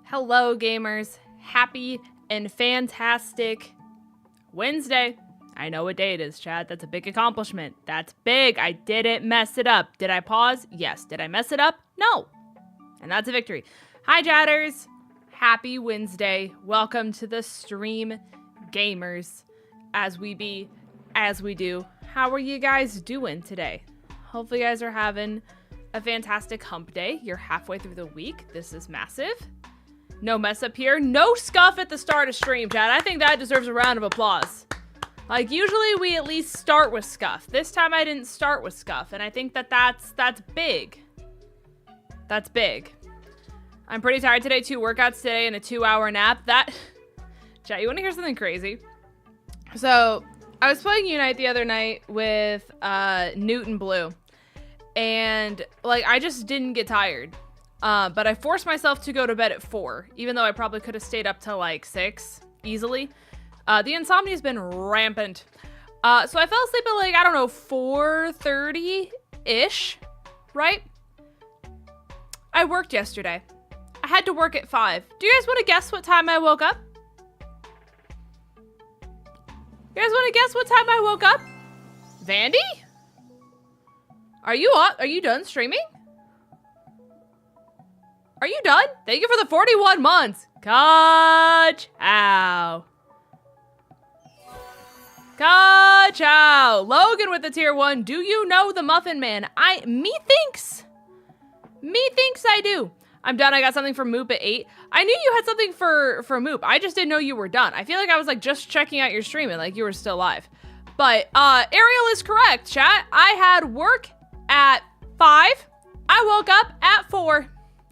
Hello, gamers. Happy and fantastic Wednesday. I know what day it is, Chad. That's a big accomplishment. That's big. I didn't mess it up. Did I pause? Yes. Did I mess it up? No. And that's a victory. Hi, chatters. Happy Wednesday. Welcome to the stream, gamers. As we do. How are you guys doing today? Hopefully you guys are having a fantastic hump day. You're halfway through the week. This is massive. No mess up here. No scuff at the start of stream, chat. I think that deserves a round of applause. Like, usually we at least start with scuff. This time I didn't start with scuff, and I think that's big. That's big. I'm pretty tired today. 2 workouts today and a 2-hour nap. Chat, you want to hear something crazy? So, I was playing Unite the other night with Newt and Blue, and like I just didn't get tired. But I forced myself to go to bed at 4, even though I probably could have stayed up till like 6 easily. The insomnia has been rampant. So I fell asleep at like, I don't know, 4:30-ish, right? I worked yesterday. I had to work at 5. Do you guys want to guess what time I woke up? You guys want to guess what time I woke up? Vandy? Are you up? Are you done streaming? Are you done? Thank you for the 41 months. 𝗂𝗡𝗅. 𝗂𝗡𝗅. Logan with the tier 1. Do you know the Muffin Man? Methinks I do. I'm done. I got something for Moop at 8. I knew you had something for Moop. I just didn't know you were done. I feel like I was like just checking out your stream and like you were still live. But Ariel is correct, chat. I had work at 5. I woke up at 4.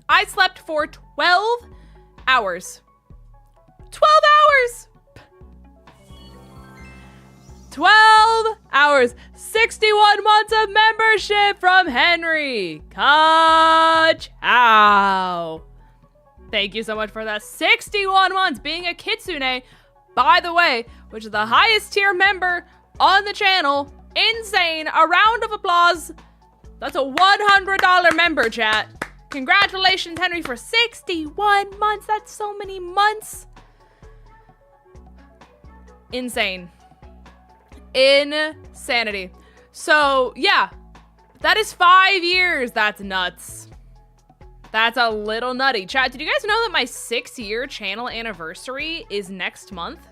I slept for 12 hours. 12 hours! 12 hours. 61 months of membership from Henry. 𝗂𝗡𝗅. Thank you so much for that. 61 months being a Kitsune, by the way, which is the highest tier member on the channel. Insane. A round of applause. That's a $100 member, chat. Congratulations, Henry, for 61 months. That's so many months. Insane. Insanity. So, yeah. That is 5 years. That's nuts. That's a little nutty. Chat, did you guys know that my 6-year channel anniversary is next month?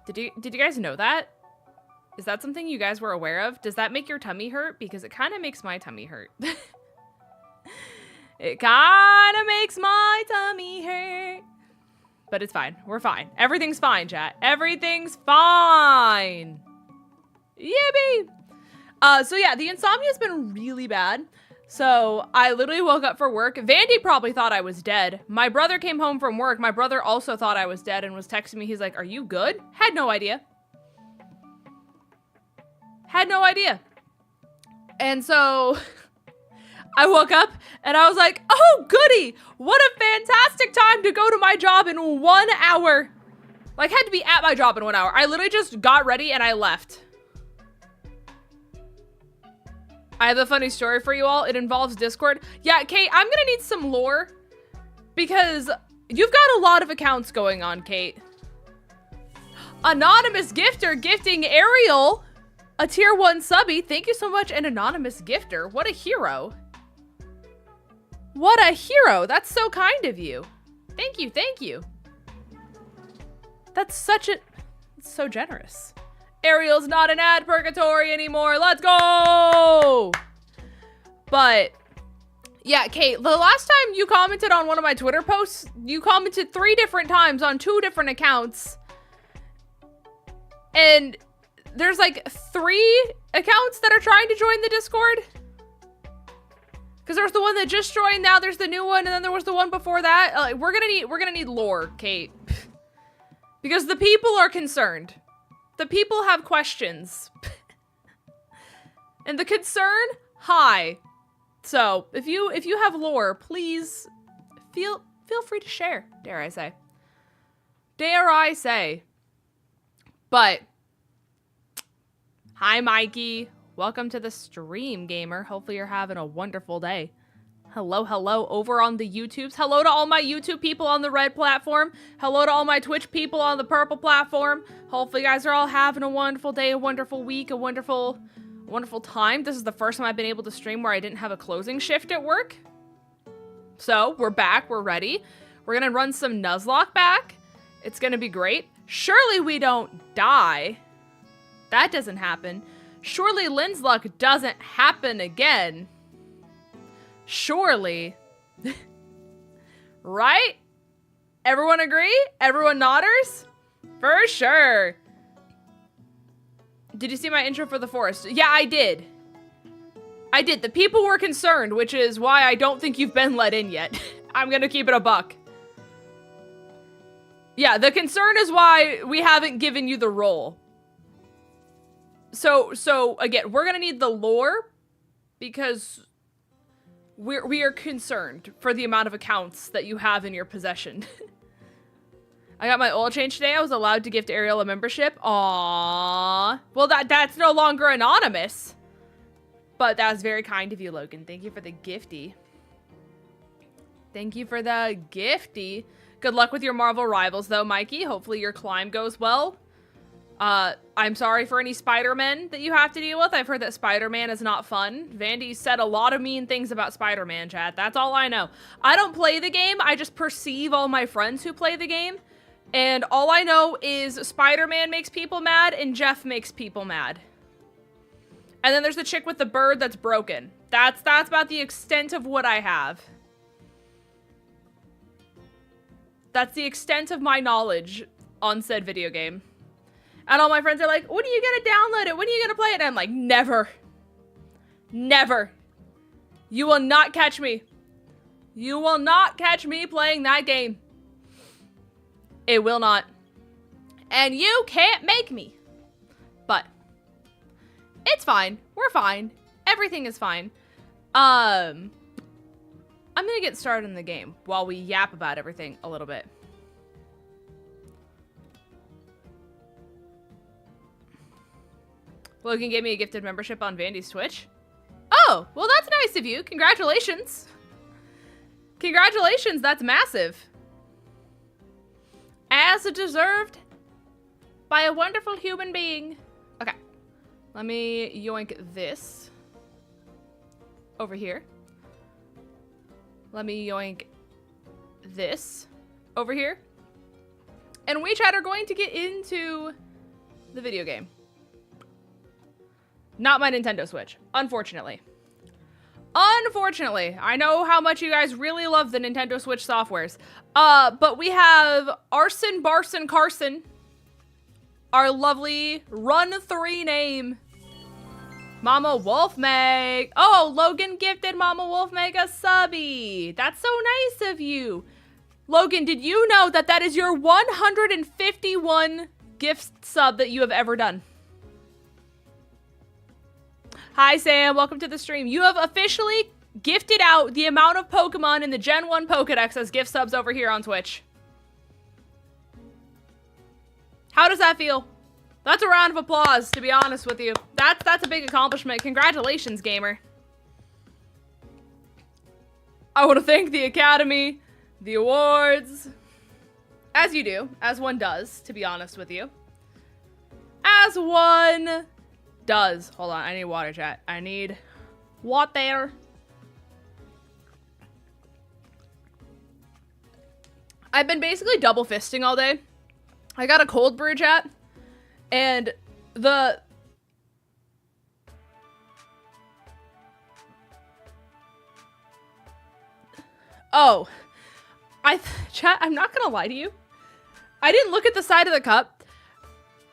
Did you guys know that? Is that something you guys were aware of? Does that make your tummy hurt? Because it kind of makes my tummy hurt. It kind of makes my tummy hurt. But it's fine. We're fine. Everything's fine, chat. Everything's fine. Yippee! So yeah, the insomnia's been really bad. So I literally woke up for work. Vandy probably thought I was dead. My brother came home from work. My brother also thought I was dead and was texting me. He's like, "Are you good?" Had no idea. Had no idea. And so I woke up and I was like, oh, goody. What a fantastic time to go to my job in 1 hour. Like, had to be at my job in 1 hour. I literally just got ready and I left. I have a funny story for you all. It involves Discord. Yeah, Kate, I'm gonna need some lore because you've got a lot of accounts going on, Kate. Anonymous gifter gifting Ariel a tier 1 subby. Thank you so much, an anonymous gifter. What a hero. What a hero. That's so kind of you. Thank you, thank you. That's so generous. Ariel's not an ad purgatory anymore. Let's go! But, yeah, Kate, the last time you commented on one of my Twitter posts, you commented 3 different times on 2 different accounts. And there's like 3 accounts that are trying to join the Discord. Because there was the one that just joined, now there's the new one, and then there was the one before that. We're gonna need lore, Kate. Because the people are concerned. The people have questions. And the concern, high. So, if you have lore, please feel free to share, dare I say. Dare I say. But hi, Mikey. Welcome to the stream, gamer. Hopefully you're having a wonderful day. Hello, hello over on the YouTubes. Hello to all my YouTube people on the red platform. Hello to all my Twitch people on the purple platform. Hopefully you guys are all having a wonderful day, a wonderful week, a wonderful time. This is the first time I've been able to stream where I didn't have a closing shift at work. So we're back, we're ready. We're gonna run some Nuzlocke back. It's gonna be great. Surely we don't die. That doesn't happen. Surely Nuzlocke doesn't happen again. Surely. Right? Everyone agree? Everyone nodders? For sure. Did you see my intro for the forest? Yeah, I did. I did. The people were concerned, which is why I don't think you've been let in yet. I'm gonna keep it a buck. Yeah, the concern is why we haven't given you the role. So again, we're gonna need the lore because we are concerned for the amount of accounts that you have in your possession. I got my oil change today. I was allowed to gift Ariel a membership. Aww. Well, that's no longer anonymous. But that was very kind of you, Logan. Thank you for the gifty. Thank you for the gifty. Good luck with your Marvel rivals, though, Mikey. Hopefully your climb goes well. I'm sorry for any Spider-Man that you have to deal with. I've heard that Spider-Man is not fun. Vandy said a lot of mean things about Spider-Man, chat. That's all I know. I don't play the game. I just perceive all my friends who play the game. And all I know is Spider-Man makes people mad and Jeff makes people mad. And then there's the chick with the bird that's broken. That's about the extent of what I have. That's the extent of my knowledge on said video game. And all my friends are like, when are you gonna download it? When are you gonna play it? And I'm like, never. Never. You will not catch me. You will not catch me playing that game. It will not. And you can't make me. But it's fine. We're fine. Everything is fine. I'm gonna get started in the game while we yap about everything a little bit. Logan gave me a gifted membership on Vandy's Twitch. Oh, well that's nice of you. Congratulations. Congratulations, that's massive. As deserved by a wonderful human being. Okay, let me yoink this over here. Let me yoink this over here. And we, chat, are going to get into the video game. Not my Nintendo Switch, unfortunately. Unfortunately, I know how much you guys really love the Nintendo Switch softwares. But we have 𝗟𝗓𝗓𝗏, our lovely Run 3 name. Mama Wolfmeg. Oh, Logan gifted Mama Wolfmeg a subby. That's so nice of you. Logan, did you know that that is your 151 gift sub that you have ever done? Hi, Sam. Welcome to the stream. You have officially gifted out the amount of Pokemon in the Gen 1 Pokedex as gift subs over here on Twitch. How does that feel? That's a round of applause, to be honest with you. That's a big accomplishment. Congratulations, gamer. I want to thank the Academy, the awards, as you do, as one does, to be honest with you. As one does. Hold on, I need water, chat. I need water. I've been basically double fisting all day. I got a cold brew, chat, and the chat, I'm not gonna lie to you. I didn't look at the side of the cup.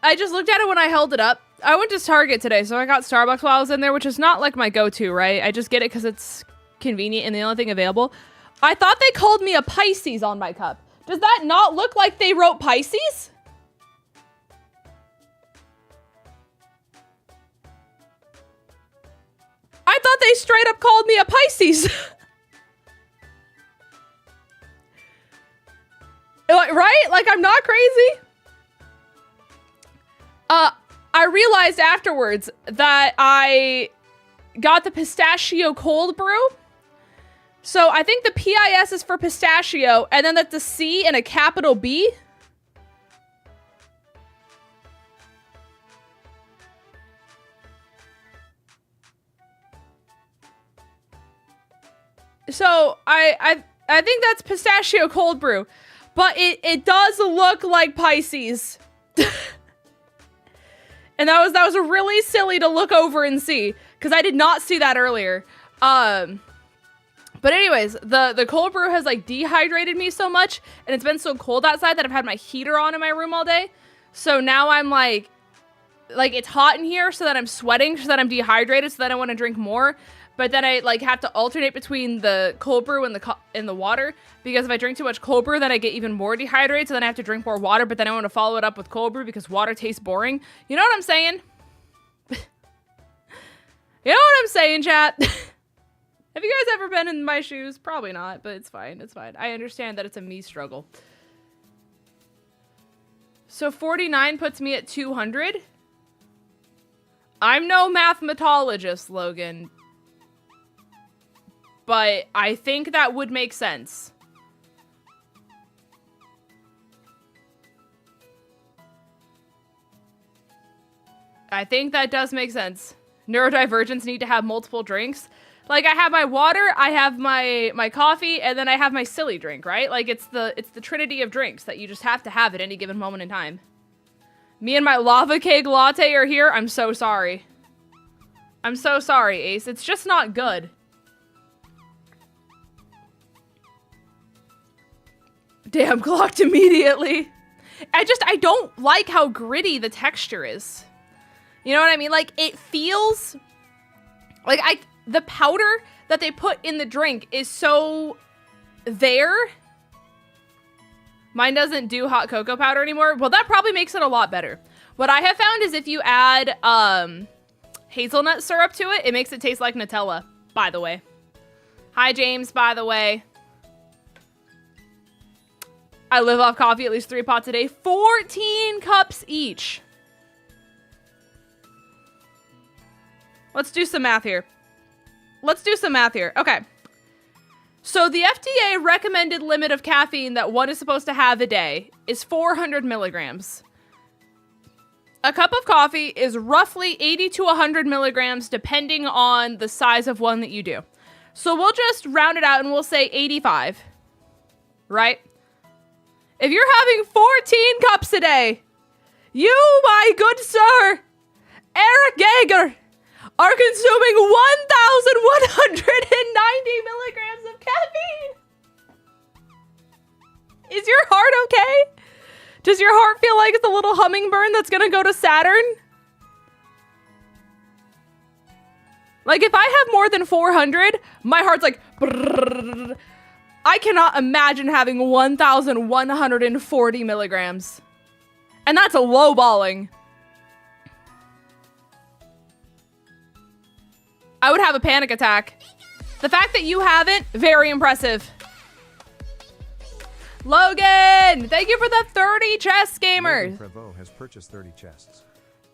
I just looked at it when I held it up. I went to Target today, so I got Starbucks while I was in there, which is not like my go-to, right? I just get it because it's convenient and the only thing available. I thought they called me a Pisces on my cup. Does that not look like they wrote Pisces? I thought they straight up called me a Pisces. Right? Like, I'm not crazy. I realized afterwards that I got the pistachio cold brew. So I think the PIS is for pistachio, and then that's a C and a capital B. So I think that's pistachio cold brew, but it does look like Pisces. And that was really silly to look over and see, because I did not see that earlier. But anyways, the cold brew has like dehydrated me so much, and it's been so cold outside that I've had my heater on in my room all day. So now I'm like it's hot in here, so that I'm sweating, so that I'm dehydrated, so that I want to drink more. But then I like have to alternate between the cold brew and the water, because if I drink too much cold brew, then I get even more dehydrated. So then I have to drink more water, but then I want to follow it up with cold brew because water tastes boring. You know what I'm saying? You know what I'm saying, chat? Have you guys ever been in my shoes? Probably not, but it's fine. It's fine. I understand that it's a me struggle. So 49 puts me at 200. I'm no mathematologist, Logan, but I think that would make sense. I think that does make sense. Neurodivergents need to have multiple drinks. Like, I have my water, I have my coffee, and then I have my silly drink, right? Like, it's the trinity of drinks that you just have to have at any given moment in time. Me and my lava cake latte are here. I'm so sorry. I'm so sorry, Ace. It's just not good. Damn, clocked immediately. I don't like how gritty the texture is. You know what I mean? Like, it feels like the powder that they put in the drink is so there. Mine doesn't do hot cocoa powder anymore. Well, that probably makes it a lot better. What I have found is if you add hazelnut syrup to it, it makes it taste like Nutella, by the way. Hi, James, by the way. I live off coffee at least 3 pots a day. 14 cups each. Let's do some math here. Let's do some math here. Okay. So the FDA recommended limit of caffeine that one is supposed to have a day is 400 milligrams. A cup of coffee is roughly 80 to 100 milligrams depending on the size of one that you do. So we'll just round it out and we'll say 85. Right? If you're having 14 cups a day, you, my good sir, Eric Gager, are consuming 1,190 milligrams of caffeine. Is your heart okay? Does your heart feel like it's a little hummingbird that's gonna go to Saturn? Like, if I have more than 400, my heart's like, brrrr. I cannot imagine having 1,140 milligrams. And that's a lowballing. I would have a panic attack. The fact that you haven't, very impressive. Logan, thank you for the 30 chests, gamers. Logan has purchased 30 chests.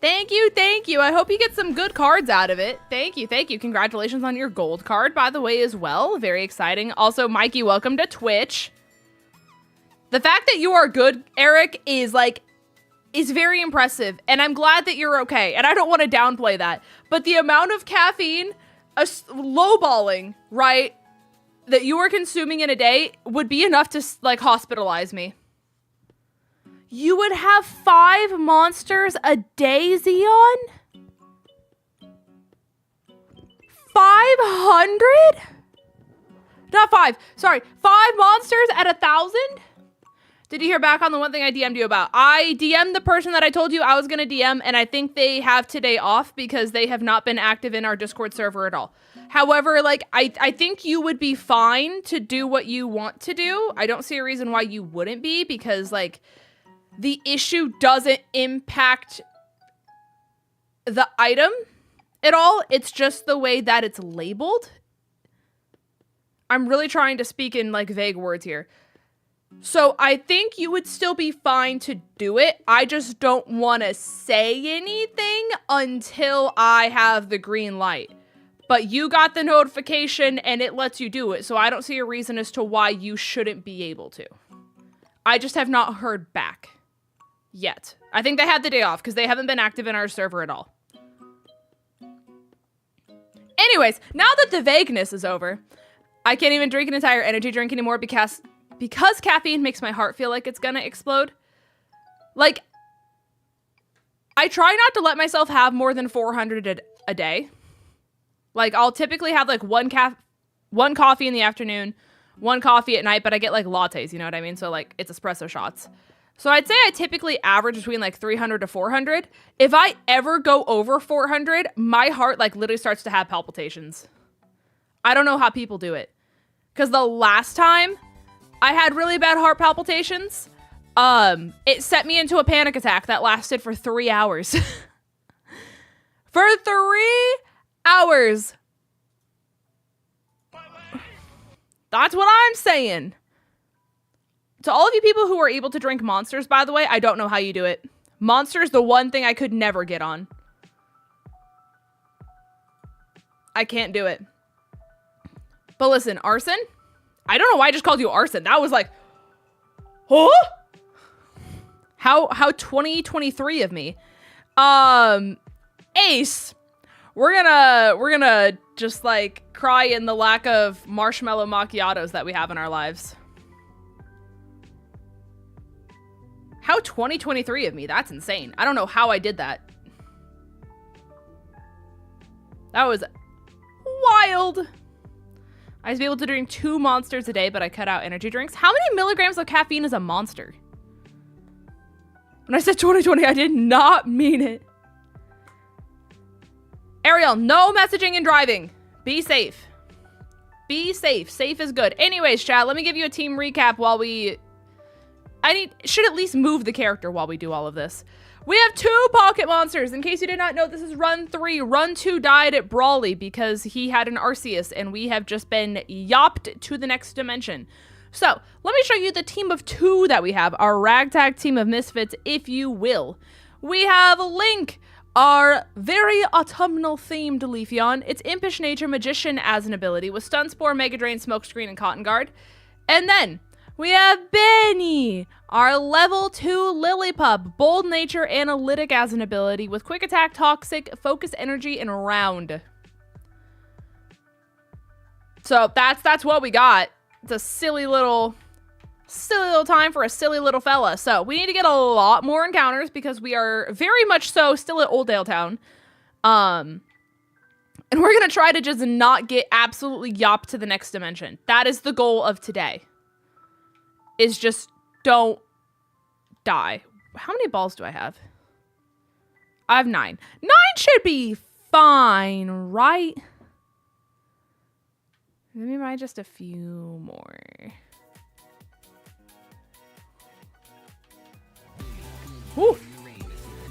Thank you, thank you. I hope you get some good cards out of it. Thank you, thank you. Congratulations on your gold card, by the way, as well. Very exciting. Also, Mikey, welcome to Twitch. The fact that you are good, Eric, is very impressive, and I'm glad that you're okay, and I don't want to downplay that, but the amount of caffeine, lowballing, right, that you are consuming in a day would be enough to, like, hospitalize me. You would have 5 monsters a day, Xeon? 500? Not 5. Sorry, 5 monsters at 1,000? Did you hear back on the one thing I DM'd you about? I DM'd the person that I told you I was going to DM, and I think they have today off because they have not been active in our Discord server at all. However, like, I think you would be fine to do what you want to do. I don't see a reason why you wouldn't be, because, like, the issue doesn't impact the item at all. It's just the way that it's labeled. I'm really trying to speak in, like, vague words here. So I think you would still be fine to do it. I just don't want to say anything until I have the green light. but you got the notification and it lets you do it. So I don't see a reason as to why you shouldn't be able to. I just have not heard back yet. I think they had the day off because they haven't been active in our server at all. Anyways, now that the vagueness is over, I can't even drink an entire energy drink anymore because caffeine makes my heart feel like it's gonna explode. Like, I try not to let myself have more than 400 a day. Like, I'll typically have like one coffee in the afternoon, one coffee at night, but I get like lattes, you know what I mean? So like, it's espresso shots. So I'd say I typically average between like 300 to 400. If I ever go over 400, my heart like literally starts to have palpitations. I don't know how people do it. Because the last time I had really bad heart palpitations, it set me into a panic attack that lasted for 3 hours. For 3 hours. That's what I'm saying. To all of you people who are able to drink Monsters, by the way, I don't know how you do it. Monster's the one thing I could never get on. I can't do it. But listen, arson? I don't know why I just called you arson. That was like, huh? How 2023 of me. Ace, we're gonna just like cry in the lack of marshmallow macchiatos that we have in our lives. How 2023 of me. That's insane. I don't know how I did that. That was wild. I used to be able to drink 2 Monsters a day, but I cut out energy drinks. How many milligrams of caffeine is a Monster? When I said 2020, I did not mean it. Ariel, no messaging and driving. Be safe. Be safe. Safe is good. Anyways, chat, let me give you a team recap while we... should at least move the character while we do all of this. We have 2 pocket monsters. In case you did not know, this is run 3. Run 2 died at Brawly because he had an Arceus, and we have just been yopped to the next dimension. So, let me show you the team of 2 that we have. Our ragtag team of misfits, if you will. We have Link, our very autumnal-themed Leafeon. It's Impish Nature Magician as an ability with Stun Spore, Mega Drain, Smokescreen, and Cotton Guard. And then we have Benny, our level 2 Lillipup, Bold Nature Analytic as an ability with Quick Attack, Toxic, Focus Energy, and Round. So that's what we got. It's a silly little time for a silly little fella. So we need to get a lot more encounters because we are very much so still at Oldale Town. And we're going to try to just not get absolutely yopped to the next dimension. That is the goal of today. Is just don't die. How many balls do I have? I have 9. 9 should be fine, right? Let me buy just a few more. Woo!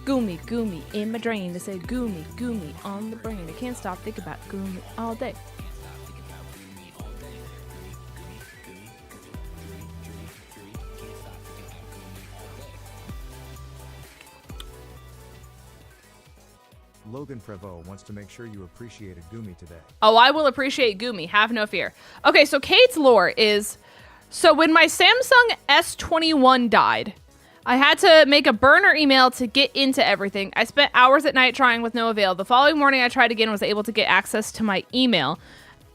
Goomy, goomy in my drain. They say goomy, goomy on the brain. I can't stop thinking about goomy all day. Logan Frevo wants to make sure you appreciated Goomy today. Oh, I will appreciate Goomy. Have no fear. Okay, so Kate's lore is... So when my Samsung S21 died, I had to make a burner email to get into everything. I spent hours at night trying with no avail. The following morning, I tried again and was able to get access to my email.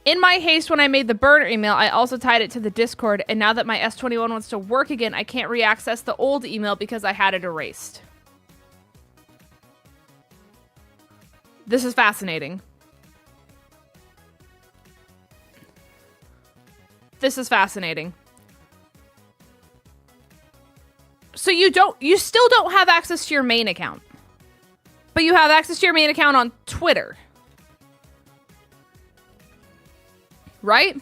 In my haste, when I made the burner email, I also tied it to the Discord. And now that my S21 wants to work again, I can't re-access the old email because I had it erased. This is fascinating. This is fascinating. So you still don't have access to your main account, but you have access to your main account on Twitter, right?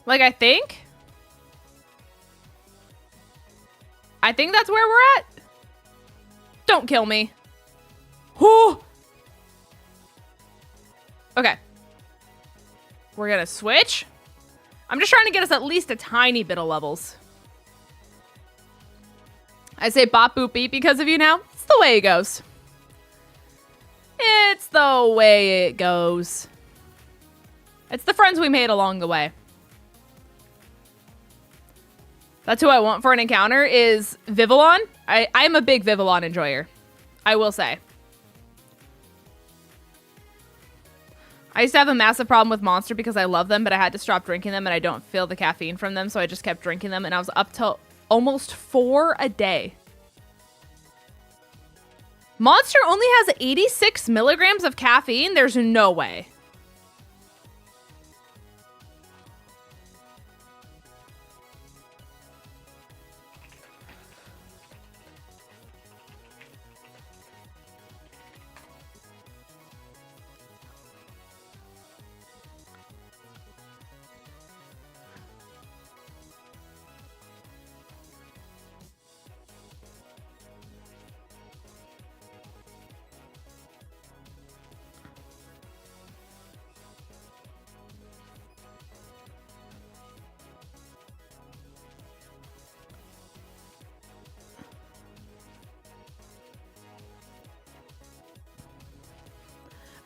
Like, I think that's where we're at. Don't kill me. Whoo! Okay. We're gonna switch. I'm just trying to get us at least a tiny bit of levels. I say bop boop beep because of you now. It's the way it goes. It's the way it goes. It's the friends we made along the way. That's who I want for an encounter is Vivillon. I'm a big Vivillon enjoyer. I will say. I used to have a massive problem with Monster because I love them, but I had to stop drinking them and I don't feel the caffeine from them, so I just kept drinking them and I was up till almost 4 a day. Monster only has 86 milligrams of caffeine? There's no way.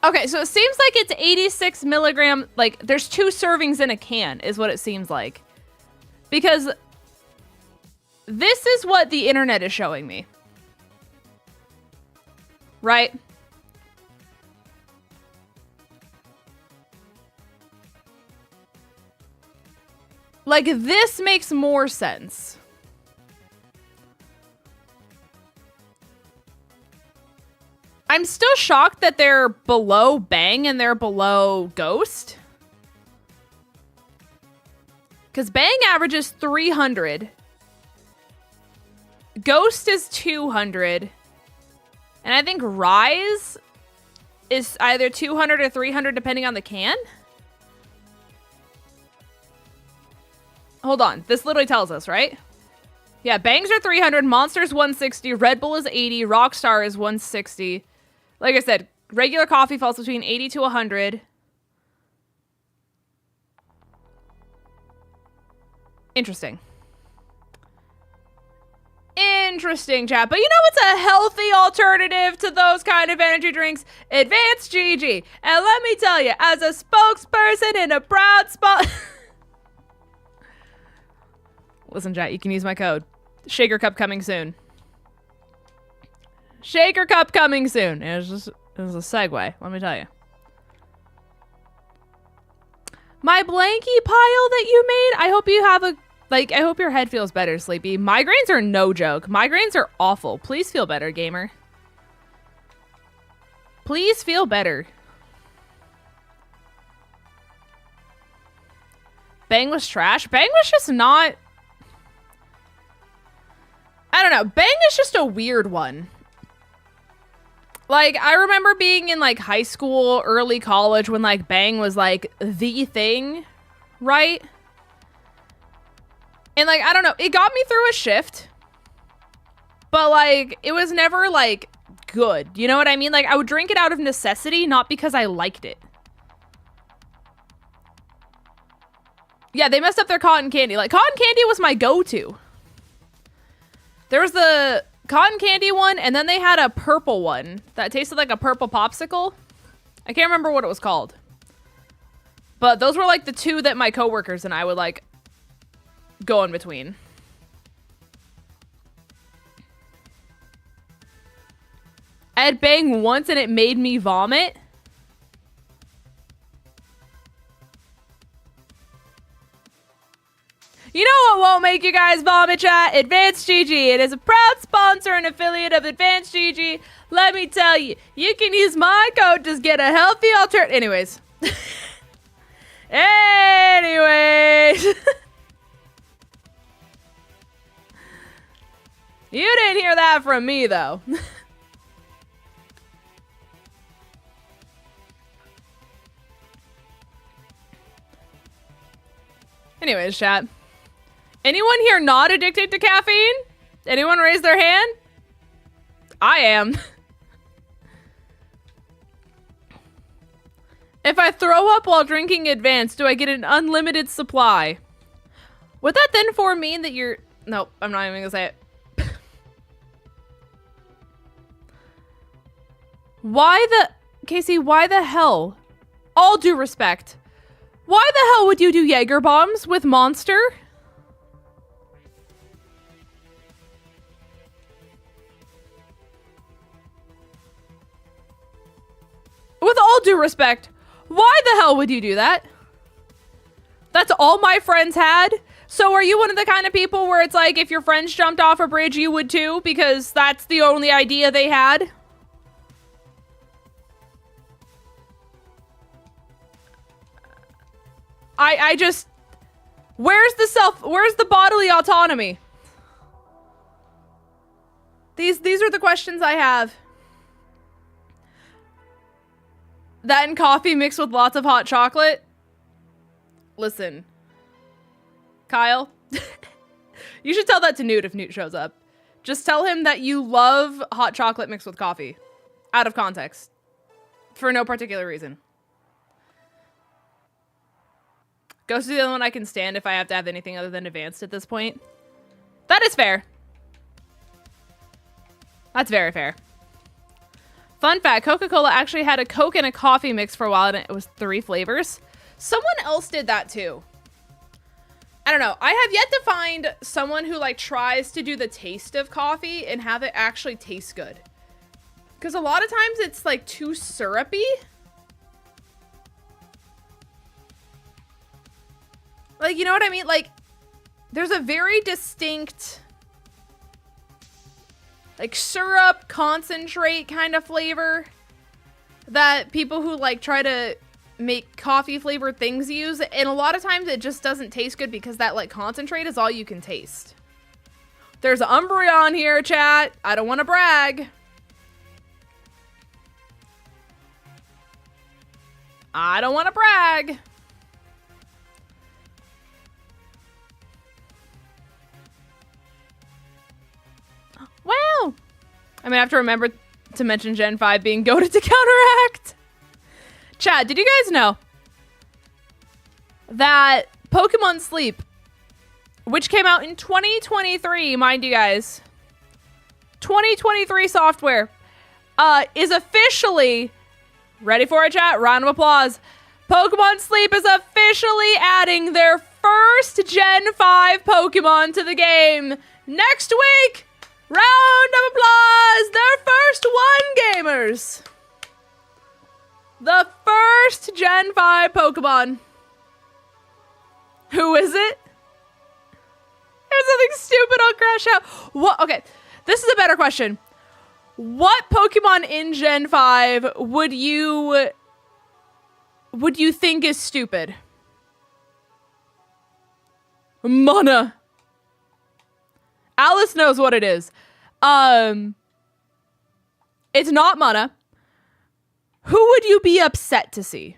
Okay, so it seems like it's 86 milligrams. Like, there's 2 servings in a can, is what it seems like. Because this is what the internet is showing me. Right? Like, this makes more sense. I'm still shocked that they're below Bang and they're below Ghost. Because Bang averages 300. Ghost is 200. And I think Rise is either 200 or 300 depending on the can. Hold on. This literally tells us, right? Yeah, Bangs are 300, Monster's 160, Red Bull is 80, Rockstar is 160. Like I said, regular coffee falls between 80 to 100. Interesting. Interesting, chat. But you know what's a healthy alternative to those kind of energy drinks? Advanced GG. And let me tell you, as a spokesperson and a proud spot... Listen, chat, you can use my code. Shaker Cup coming soon. Shaker Cup coming soon. It was a segue, let me tell you. My blankie pile that you made, I hope you have I hope your head feels better, Sleepy. Migraines are no joke. Migraines are awful. Please feel better, gamer. Please feel better. Bang was trash. Bang was just not... I don't know. Bang is just a weird one. Like, I remember being in, like, high school, early college when, like, Bang was, like, the thing, right? And, like, I don't know. It got me through a shift. But, like, it was never, like, good. You know what I mean? Like, I would drink it out of necessity, not because I liked it. Yeah, they messed up their cotton candy. Like, cotton candy was my go-to. There was the... cotton candy one, and then they had a purple one that tasted like a purple popsicle. I can't remember what it was called. But those were like the 2 that my coworkers and I would like go in between. I had Bang once and it made me vomit. You know what won't make you guys vomit, chat? Advanced GG. It is a proud sponsor and affiliate of Advanced GG. Let me tell you, you can use my code to get a healthy alternative. Anyways. Anyways. You didn't hear that from me, though. Anyways, chat. Anyone here not addicted to caffeine? Anyone raise their hand? I am. If I throw up while drinking Advanced, do I get an unlimited supply? Would that then for mean that you're... Nope, I'm not even gonna say it. Why the... Casey, why the hell? All due respect. Why the hell would you do Jaeger bombs with Monster? With all due respect, why the hell would you do that? That's all my friends had. So are you one of the kind of people where it's like if your friends jumped off a bridge, you would too? Because that's the only idea they had? I just... where's the bodily autonomy? These are the questions I have. That and coffee mixed with lots of hot chocolate? Listen. Kyle, you should tell that to Newt if Newt shows up. Just tell him that you love hot chocolate mixed with coffee. Out of context. For no particular reason. Ghost is the only one I can stand if I have to have anything other than advanced at this point. That is fair. That's very fair. Fun fact, Coca-Cola actually had a Coke and a coffee mix for a while and it was 3 flavors. Someone else did that too. I don't know. I have yet to find someone who like tries to do the taste of coffee and have it actually taste good. Because a lot of times it's like too syrupy. Like, you know what I mean? Like, there's a very distinct, like, syrup, concentrate kind of flavor that people who, like, try to make coffee flavored things use. And a lot of times it just doesn't taste good because that, like, concentrate is all you can taste. There's Umbreon here, chat. I don't want to brag. I don't want to brag. Wow. I'm gonna have to remember to mention Gen 5 being goated to counteract. Chad, did you guys know that Pokemon Sleep, which came out in 2023, mind you guys, 2023 software, is officially, ready for it, chat? Round of applause. Pokemon Sleep is officially adding their first Gen 5 Pokemon to the game next week. Round of applause! Their first one, gamers! The first Gen 5 Pokemon. Who is it? There's something stupid on Crash Out. What? Okay, this is a better question. What Pokemon in Gen 5 would you think is stupid? Mana. Alice knows what it is. It's not Mana. Who would you be upset to see?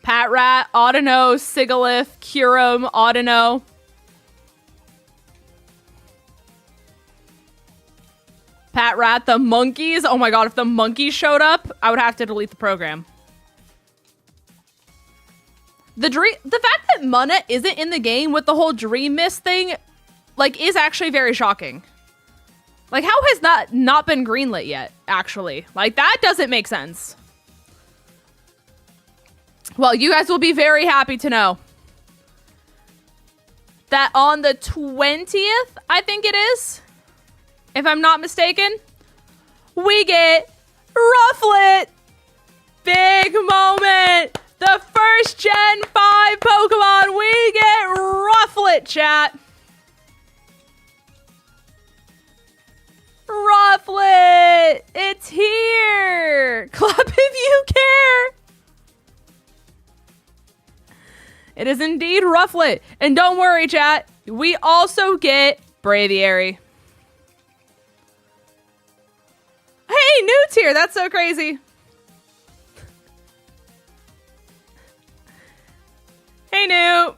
Patrat, Audino, Sigilyph, Kyurem, Audino. Patrat, the monkeys. Oh my god, if the monkeys showed up, I would have to delete the program. The fact that Mana isn't in the game with the whole Dream Mist thing, like, is actually very shocking. Like, how has that not been greenlit yet, actually? Like, that doesn't make sense. Well, you guys will be very happy to know that on the 20th, I think it is, if I'm not mistaken, we get Rufflet. Big moment. The first Gen 5 Pokemon, we get Rufflet, chat. Rufflet, it's here. Clap if you care. It is indeed Rufflet. And don't worry, chat, we also get Braviary. Hey, Newt's here. That's so crazy. Hey, Newt.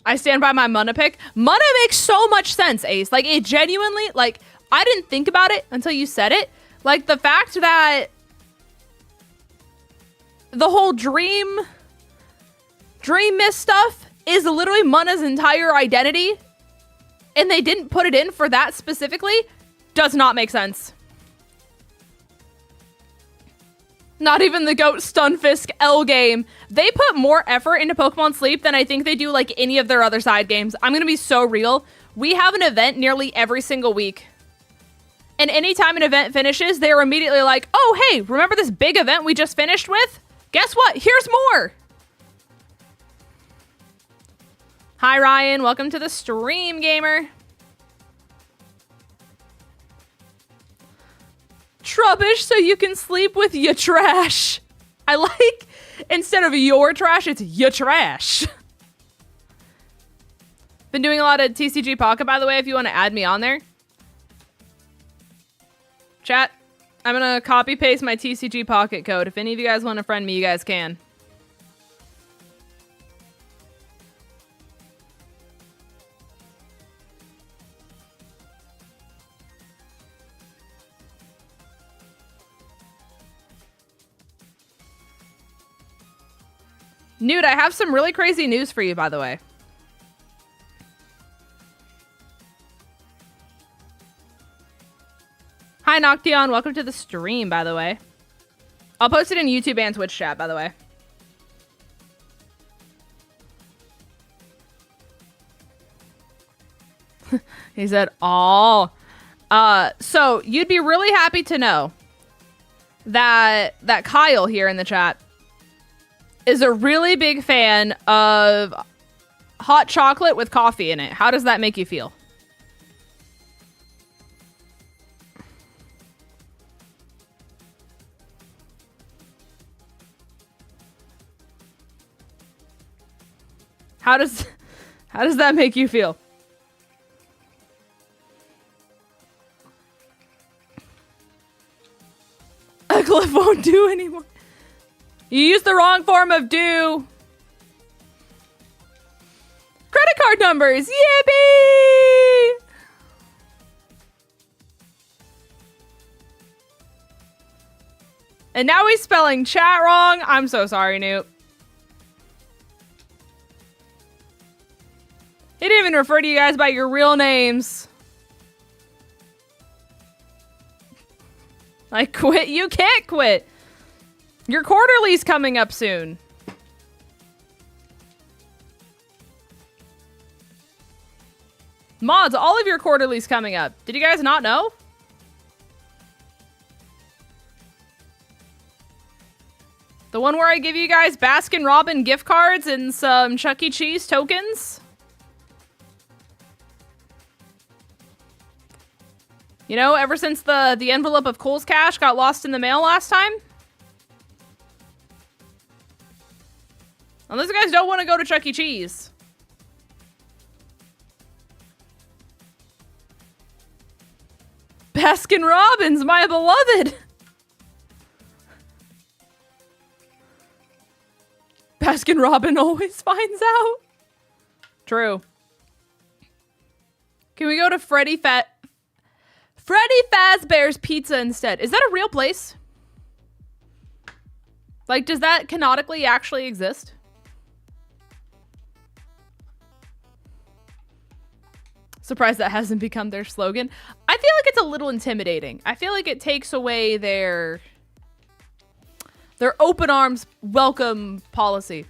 I stand by my Mana pick. Mana makes so much sense, Ace. Like, it genuinely, like, I didn't think about it until you said it. Like, the fact that the whole dream mist stuff is literally Munna's entire identity, and they didn't put it in for that specifically, does not make sense. Not even the 𝗏𝗏𝗏𝗏 L game. They put more effort into Pokemon Sleep than I think they do like any of their other side games. I'm gonna be so real. We have an event nearly every single week. And anytime an event finishes, they're immediately like, oh, hey, remember this big event we just finished with? Guess what? Here's more. Hi, Ryan. Welcome to the stream, gamer. Trubbish so you can sleep with your trash. I like, instead of your trash, it's your trash. Been doing a lot of TCG Pocket, by the way, if you want to add me on there. Chat, I'm going to copy paste my TCG Pocket code. If any of you guys want to friend me, you guys can. Nude, I have some really crazy news for you, by the way. Hi, Nocteon. Welcome to the stream, by the way. I'll post it in YouTube and Twitch chat, by the way. He said, "Oh." So you'd be really happy to know that Kyle here in the chat is a really big fan of hot chocolate with coffee in it. How does that make you feel? How does that make you feel? A glyph won't do anymore. You used the wrong form of do. Credit card numbers. Yippee! And now he's spelling chat wrong. I'm so sorry, Newt. He didn't even refer to you guys by your real names. Like, quit. You can't quit. Your quarterly's coming up soon. Mods, all of your quarterly's coming up. Did you guys not know? The one where I give you guys Baskin-Robbins gift cards and some Chuck E. Cheese tokens? You know, ever since the envelope of Cole's cash got lost in the mail last time? Unless you guys don't want to go to Chuck E. Cheese. Baskin-Robbins, my beloved! Baskin-Robbins always finds out. True. Can we go to Freddy Fazbear's Pizza instead? Is that a real place? Like, does that canonically actually exist? Surprised that hasn't become their slogan. I feel like it's a little intimidating. I feel like it takes away their open arms welcome policy.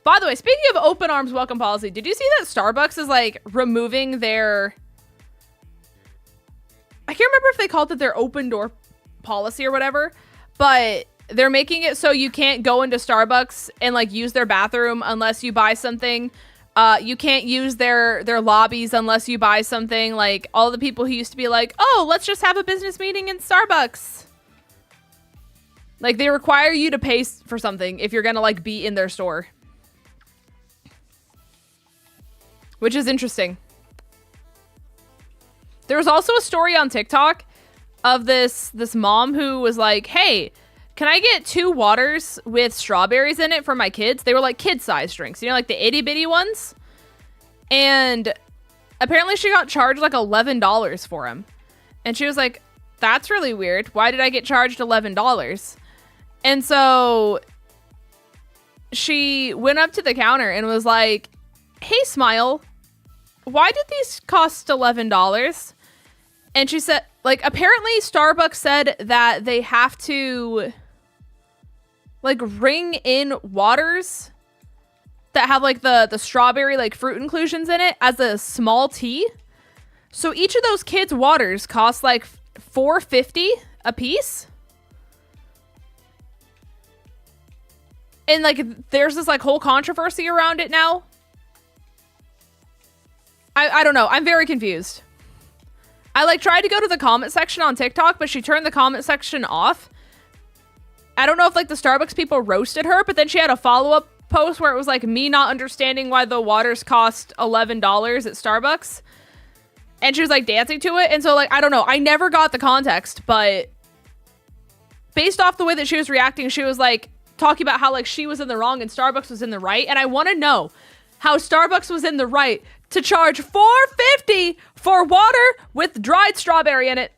By the way, speaking of open arms welcome policy, did you see that Starbucks is like removing their... I can't remember if they called it their open door policy or whatever, but they're making it so you can't go into Starbucks and like use their bathroom unless you buy something. You can't use their lobbies unless you buy something. Like all the people who used to be like, oh, let's just have a business meeting in Starbucks. Like they require you to pay for something if you're gonna like be in their store. Which is interesting. There was also a story on TikTok of this mom who was like, hey, can I get 2 waters with strawberries in it for my kids? They were like kid-sized drinks, you know, like the itty bitty ones. And apparently she got charged like $11 for them. And she was like, that's really weird. Why did I get charged $11? And so she went up to the counter and was like, hey, Smile, why did these cost $11? And she said, like, apparently Starbucks said that they have to, like, ring in waters that have, like, the strawberry, like, fruit inclusions in it as a small tea. So each of those kids' waters cost, like, $4.50 a piece. And, like, there's this, like, whole controversy around it now. I don't know. I'm very confused. I, like, tried to go to the comment section on TikTok, but she turned the comment section off. I don't know if, like, the Starbucks people roasted her, but then she had a follow-up post where it was, like, me not understanding why the waters cost $11 at Starbucks. And she was, like, dancing to it. And so, like, I don't know. I never got the context, but based off the way that she was reacting, she was, like, talking about how, like, she was in the wrong and Starbucks was in the right. And I want to know how Starbucks was in the right to charge $4.50 for water with dried strawberry in it.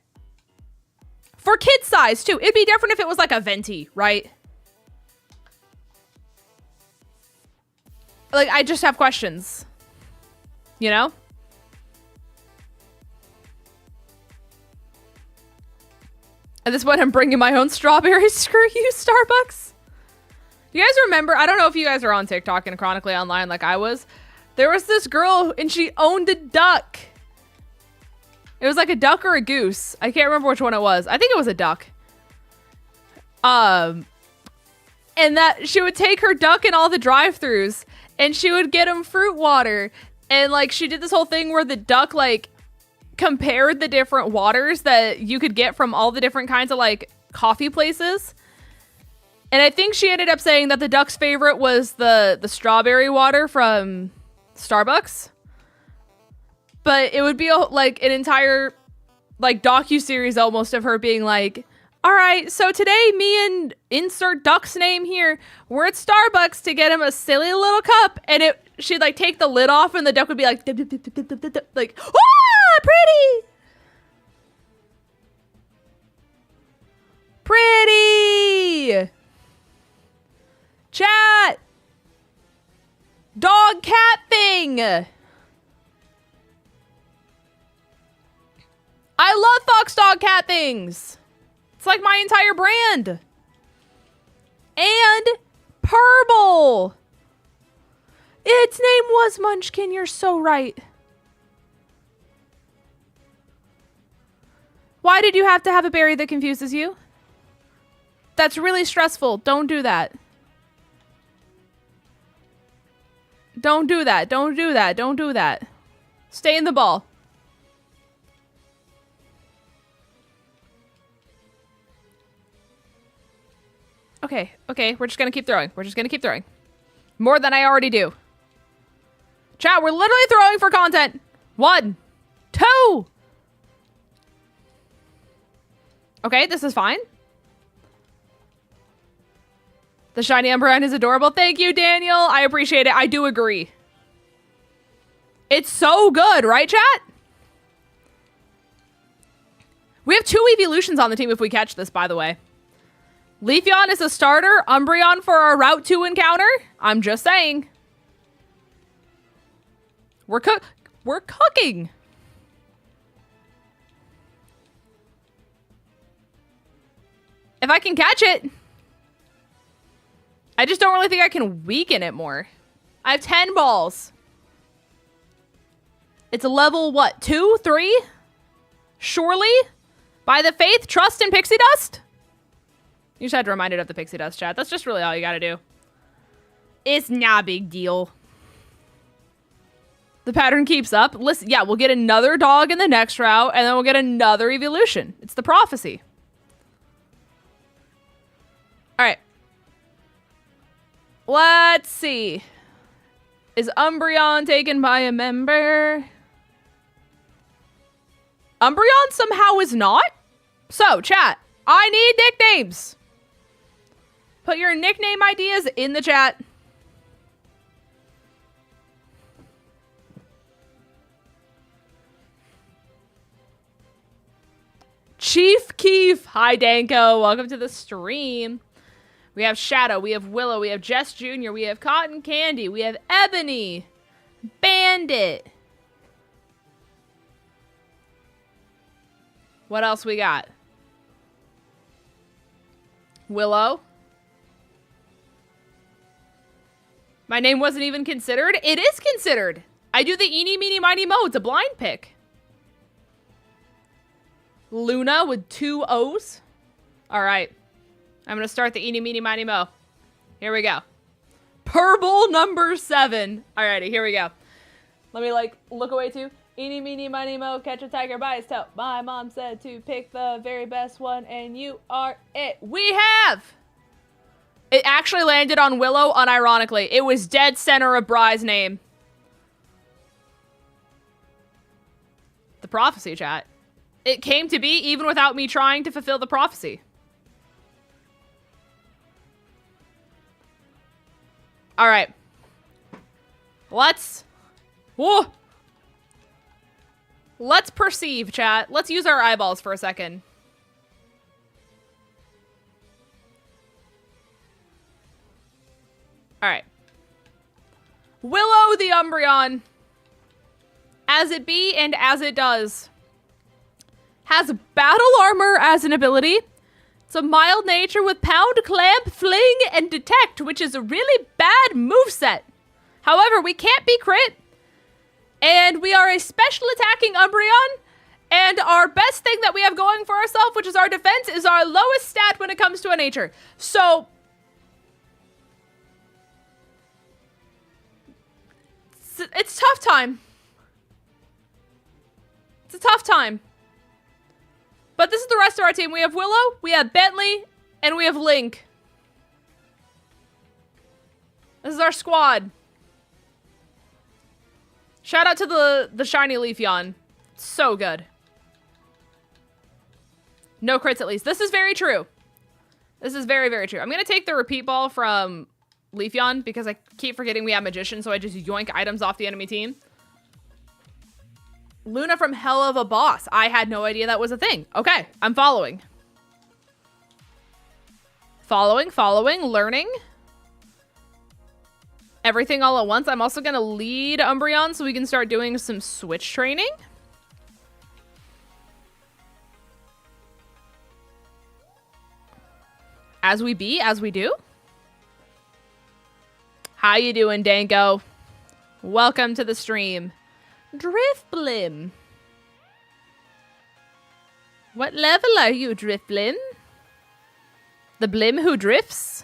For kid size, too. It'd be different if it was like a venti, right? Like, I just have questions. You know? At this point, I'm bringing my own strawberries. Screw you, Starbucks. You guys remember? I don't know if you guys are on TikTok and chronically online like I was. There was this girl and she owned a duck. It was like a duck or a goose. I can't remember which one it was. I think it was a duck. And that she would take her duck in all the drive-thrus and she would get him fruit water. And like she did this whole thing where the duck like compared the different waters that you could get from all the different kinds of like coffee places. And I think she ended up saying that the duck's favorite was the strawberry water from Starbucks. But it would be like an entire like docu-series almost of her being like, all right, so today me and insert duck's name here, we're at Starbucks to get him a silly little cup. And she'd like take the lid off and the duck would be like, dip, dip, dip, dip, dip, dip, dip, like, ah, pretty. Pretty. Chat. Dog cat thing. I love fox dog cat things. It's like my entire brand. And Purble. Its name was Munchkin. You're so right. Why did you have to have a berry that confuses you? That's really stressful. Don't do that. Don't do that. Don't do that. Don't do that. Stay in the ball. Okay, okay, we're just gonna keep throwing. We're just gonna keep throwing. More than I already do. Chat, we're literally throwing for content. 1, 2. Okay, this is fine. The shiny Umbreon is adorable. Thank you, Daniel. I appreciate it. I do agree. It's so good, right, chat? We have 2 evolutions on the team if we catch this, by the way. Leafeon is a starter. Umbreon for our Route 2 encounter. I'm just saying. We're cooking. If I can catch it. I just don't really think I can weaken it more. I have 10 balls. It's a level, what, 2, 3? Surely? By the faith, trust, and pixie dust? You just had to remind it of the pixie dust, chat. That's just really all you gotta do. It's not a big deal. The pattern keeps up. Listen, yeah, we'll get another dog in the next route, and then we'll get another evolution. It's the prophecy. All right. Let's see. Is Umbreon taken by a member? Umbreon somehow is not? So, chat, I need nicknames. Put your nickname ideas in the chat. Chief Keef. Hi, Danko. Welcome to the stream. We have Shadow, we have Willow, we have Jess Jr., we have Cotton Candy, we have Ebony, Bandit. What else we got? Willow. My name wasn't even considered. It is considered. I do the eeny, meeny, miny, mo. It's a blind pick. Luna with 2 O's. All right. I'm going to start the eeny, meeny, miny, mo. Here we go. Purple number 7. Alrighty, here we go. Let me, like, look away too. Eeny, meeny, miny, mo, catch a tiger by his toe. My mom said to pick the very best one, and you are it. We have! It actually landed on Willow, unironically. It was dead center of Bry's name. The prophecy, chat. It came to be even without me trying to fulfill the prophecy. All right. Let's perceive, chat. Let's use our eyeballs for a second. All right. Willow the Umbreon, as it be and as it does, has battle armor as an ability. It's a mild nature with pound, clamp, fling, and detect, which is a really bad moveset. However, we can't be crit, and we are a special attacking Umbreon, and our best thing that we have going for ourselves, which is our defense, is our lowest stat when it comes to a nature. So it's tough time. It's a tough time. But this is the rest of our team. We have Willow, we have Bentley, and we have Link. This is our squad. Shout out to the shiny Leafeon. So good. No crits at least. This is very true. This is very, very true. I'm going to take the repeat ball from Leafeon because I keep forgetting we have Magician, so I just yoink items off the enemy team. Luna from Hell of a Boss. I had no idea that was a thing. Okay, I'm following. Following, learning. Everything all at once. I'm also going to lead Umbreon so we can start doing some switch training. As we be, as we do. How you doing, Dango? Welcome to the stream. Drifblim. What level are you, Drifblim? The blim who drifts?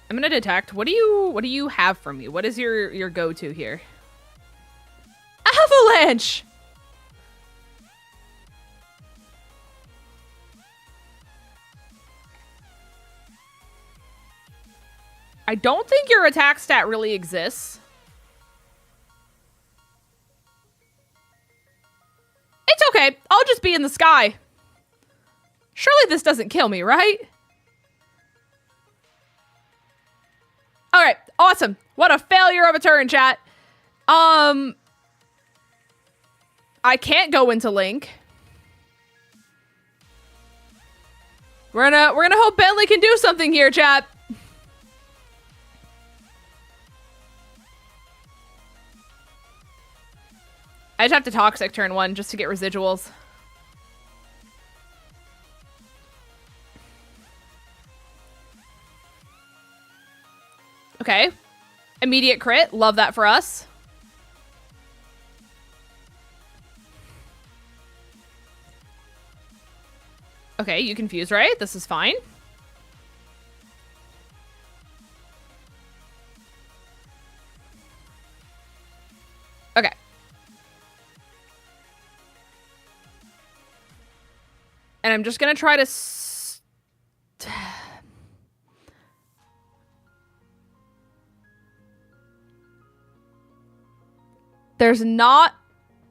I'm gonna detect. What do you have for me? What is your go-to here? Avalanche! I don't think your attack stat really exists. It's okay. I'll just be in the sky. Surely this doesn't kill me, right? All right. Awesome. What a failure of a turn, chat. I can't go into Link. We're gonna hope Bentley can do something here, chat. I just have to Toxic turn 1 just to get residuals. Okay. Immediate crit. Love that for us. Okay, you confused, right? This is fine. Okay. And I'm just going to try to... There's not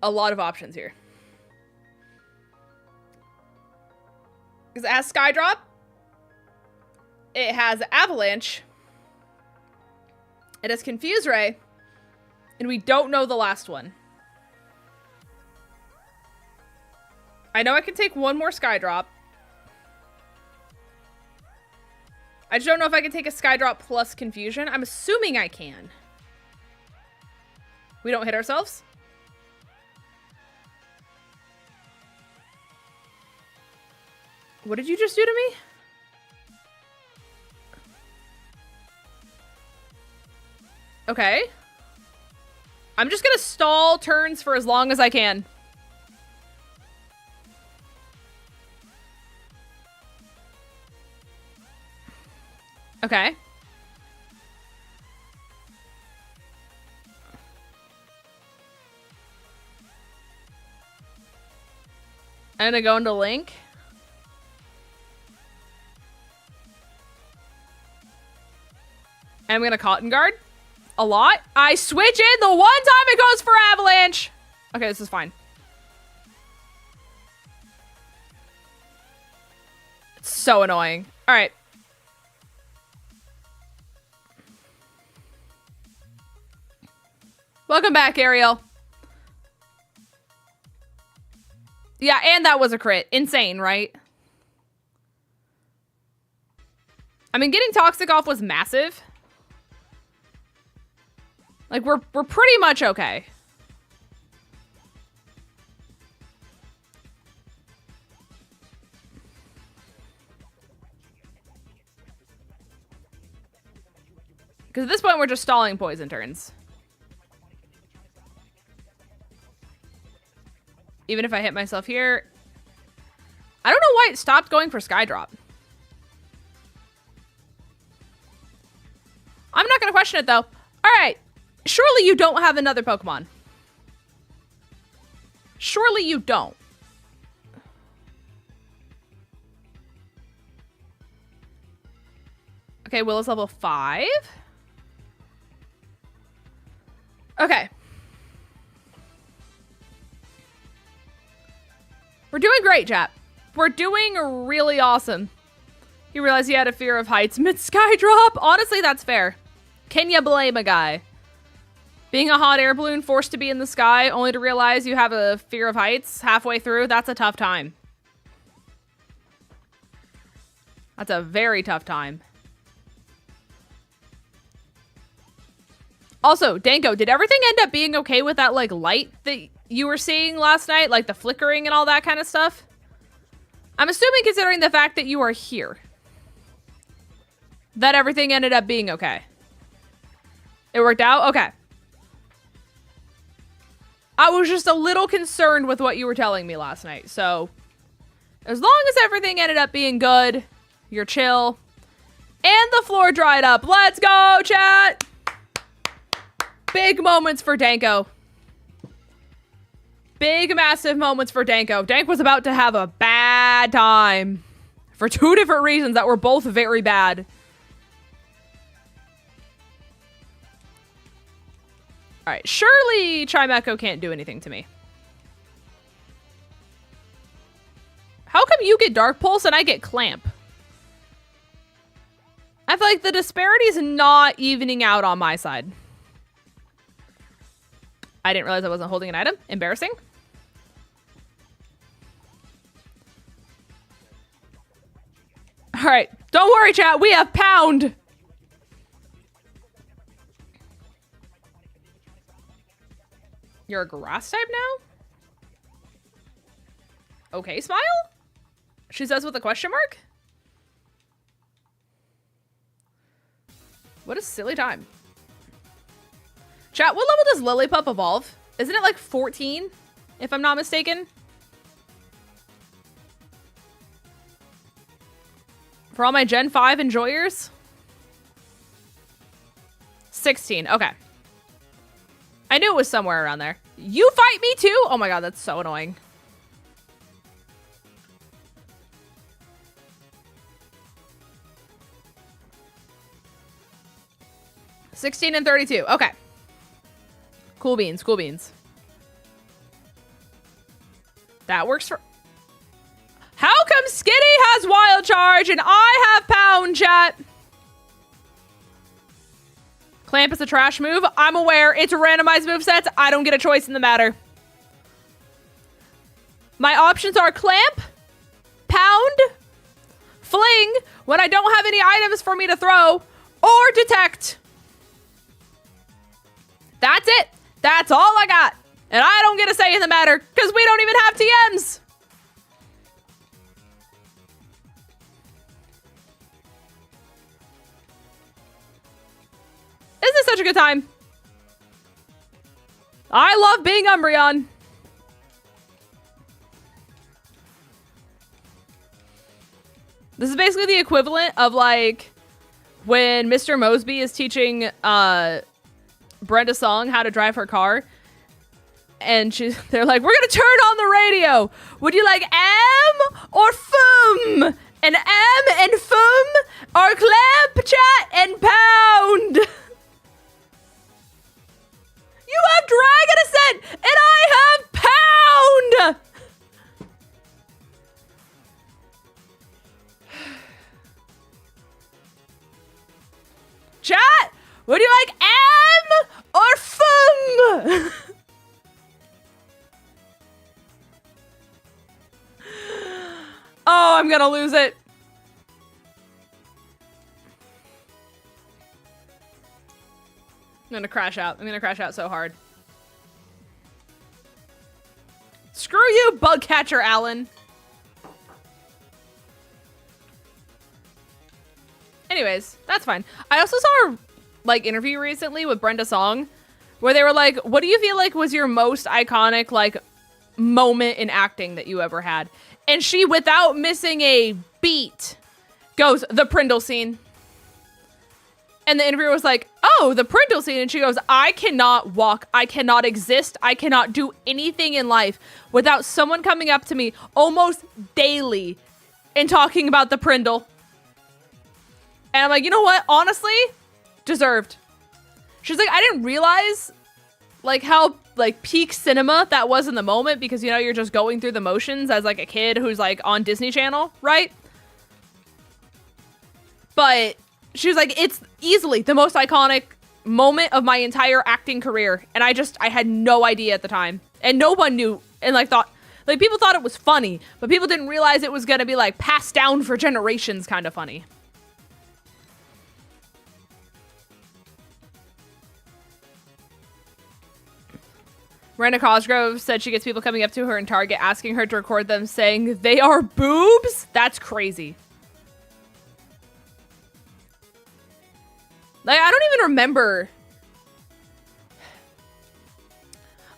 a lot of options here. Because it has Skydrop. It has Avalanche. It has Confuse Ray. And we don't know the last one. I know I can take one more Skydrop. I just don't know if I can take a Skydrop plus Confusion. I'm assuming I can. We don't hit ourselves. What did you just do to me? Okay. I'm just gonna stall turns for as long as I can. Okay. I'm gonna go into Link. I'm gonna Cotton Guard a lot. I switch in the one time it goes for Avalanche. Okay, this is fine. It's so annoying. All right. Welcome back, Ariel. Yeah, and that was a crit. Insane, right? I mean, getting Toxic off was massive. Like, we're pretty much okay. Because at this point, we're just stalling poison turns. Even if I hit myself here. I don't know why it stopped going for Skydrop. I'm not going to question it, though. All right. Surely you don't have another Pokemon. Surely you don't. Okay, Willow's level 5. Okay. We're doing great, Jap. We're doing really awesome. You realize he had a fear of heights mid-Skydrop? Honestly, that's fair. Can you blame a guy? Being a hot air balloon forced to be in the sky only to realize you have a fear of heights halfway through, that's a tough time. That's a very tough time. Also, Danko, did everything end up being okay with that, like, light that you were seeing last night? Like, the flickering and all that kind of stuff? I'm assuming, considering the fact that you are here, that everything ended up being okay. It worked out? Okay. I was just a little concerned with what you were telling me last night. So, as long as everything ended up being good, you're chill, and the floor dried up. Let's go, chat! Big moments for Danko. Big, massive moments for Danko. Dank was about to have a bad time for 2 different reasons that were both very bad. All right, surely Chimecho can't do anything to me. How come you get Dark Pulse and I get Clamp? I feel like the disparity is not evening out on my side. I didn't realize I wasn't holding an item. Embarrassing. All right, don't worry, chat. We have Pound. You're a grass type now? Okay, smile? She says with a question mark? What a silly time. Chat, what level does Lillipup evolve? Isn't it like 14, if I'm not mistaken? For all my Gen 5 enjoyers? 16, okay. I knew it was somewhere around there. You fight me too? Oh my god, that's so annoying. $16 and $32. Okay. Cool beans, cool beans. That works for... How come Skitty has Wild Charge and I have Pound, chat? Clamp is a trash move. I'm aware. It's a randomized movesets. I don't get a choice in the matter. My options are Clamp, Pound, fling when I don't have any items for me to throw, or detect. That's it. That's all I got. And I don't get a say in the matter because we don't even have TMs. This is such a good time. I love being Umbreon. This is basically the equivalent of like when Mr. Mosby is teaching Brenda Song how to drive her car. And they're like, we're gonna turn on the radio. Would you like M or Fum? And M and Fum are clap, chat, and pound. You have Dragon Ascent, and I have Pound! Chat, would you like M or Fum? Oh, I'm gonna lose it. I'm gonna crash out. I'm gonna crash out so hard. Screw you, bug catcher, Alan. Anyways, that's fine. I also saw a like interview recently with Brenda Song where they were like, what do you feel like was your most iconic like moment in acting that you ever had? And she, without missing a beat, goes, the Prindle scene. And the interviewer was like, oh, the Prindle scene. And she goes, I cannot walk. I cannot exist. I cannot do anything in life without someone coming up to me almost daily and talking about the Prindle. And I'm like, you know what? Honestly, deserved. She's like, I didn't realize like how like peak cinema that was in the moment because, you know, you're just going through the motions as like a kid who's like on Disney Channel, right? But she was like, it's easily the most iconic moment of my entire acting career. And I had no idea at the time. And no one knew. And like thought, like people thought it was funny, but people didn't realize it was going to be like passed down for generations kind of funny. Miranda Cosgrove said she gets people coming up to her in Target asking her to record them saying they are boobs. That's crazy. Like, I don't even remember.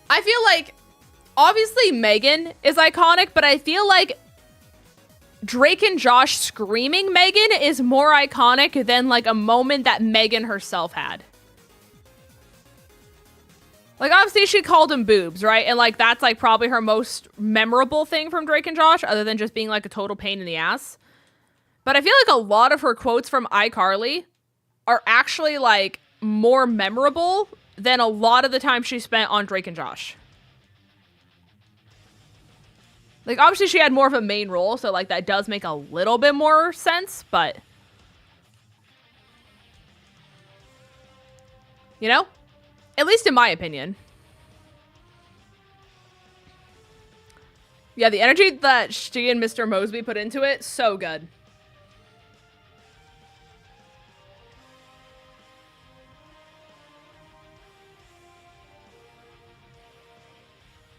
I feel like, obviously Megan is iconic, but I feel like Drake and Josh screaming Megan is more iconic than like a moment that Megan herself had. Like, obviously she called him boobs, right? And like, that's like probably her most memorable thing from Drake and Josh, other than just being like a total pain in the ass. But I feel like a lot of her quotes from iCarly are actually like more memorable than a lot of the time she spent on Drake and Josh. Like, obviously she had more of a main role, so like that does make a little bit more sense, but you know? At least in my opinion. Yeah, the energy that she and Mr. Mosby put into it, so good.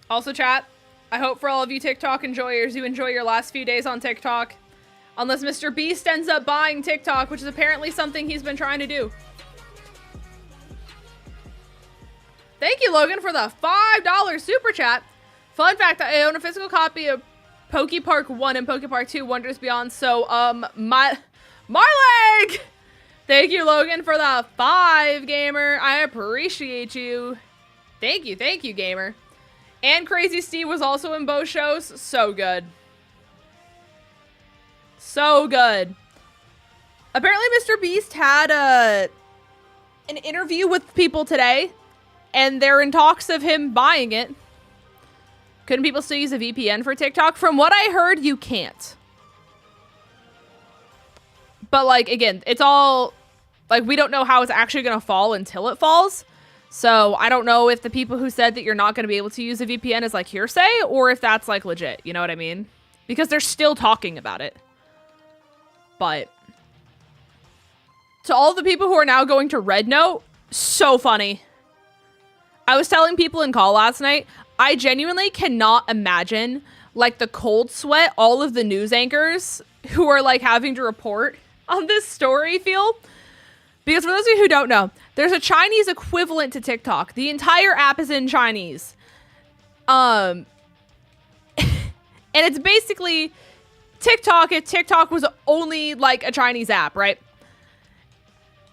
Also, chat, I hope for all of you TikTok enjoyers, you enjoy your last few days on TikTok. Unless Mr. Beast ends up buying TikTok, which is apparently something he's been trying to do. Thank you, Logan, for the $5 super chat. Fun fact, I own a physical copy of PokePark 1 and PokePark 2 Wonders Beyond. So, my leg! Thank you, Logan, for the 5, gamer. I appreciate you. Thank you, gamer. And Crazy Steve was also in both shows. So good. So good. Apparently, Mr. Beast had an interview with people today. And they're in talks of him buying it. Couldn't people still use a VPN for TikTok? From what I heard, you can't. But like, again, it's all like, we don't know how it's actually going to fall until it falls. So I don't know if the people who said that you're not going to be able to use a VPN is like hearsay or if that's like legit. You know what I mean? Because they're still talking about it. But to all the people who are now going to Red Note, so funny. I was telling people in call last night, I genuinely cannot imagine like the cold sweat all of the news anchors who are like having to report on this story feel. Because for those of you who don't know, there's a Chinese equivalent to TikTok. The entire app is in Chinese. And it's basically TikTok if TikTok was only like a Chinese app, right?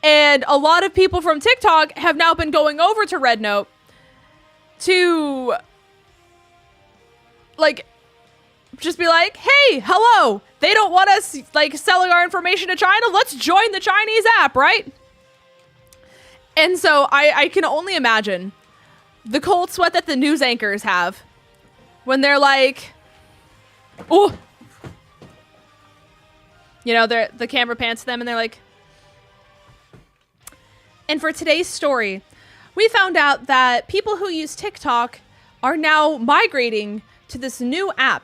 And a lot of people from TikTok have now been going over to Red Note to like just be like, hey, hello, they don't want us like selling our information to China. Let's join the Chinese app, right? And so I can only imagine the cold sweat that the news anchors have when they're like, oh, you know, the camera pans to them and they're like, and for today's story, we found out that people who use TikTok are now migrating to this new app,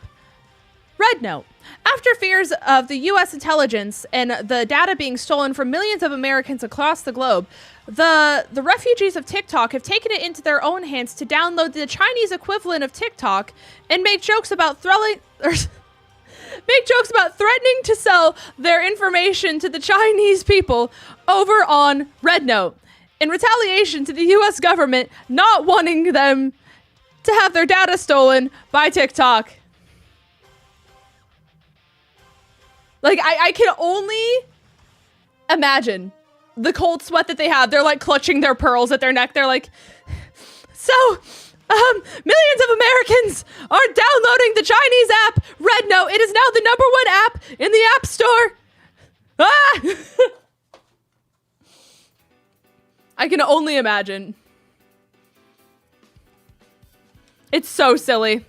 Red Note. After fears of the U.S. intelligence and the data being stolen from millions of Americans across the globe, the refugees of TikTok have taken it into their own hands to download the Chinese equivalent of TikTok and make jokes about threatening to sell their information to the Chinese people over on Red Note in retaliation to the U.S. government not wanting them to have their data stolen by TikTok. Like, I can only imagine the cold sweat that they have. They're like clutching their pearls at their neck. They're like, so, millions of Americans are downloading the Chinese app, Red Note. It is now the #1 app in the App Store. Ah! I can only imagine. It's so silly.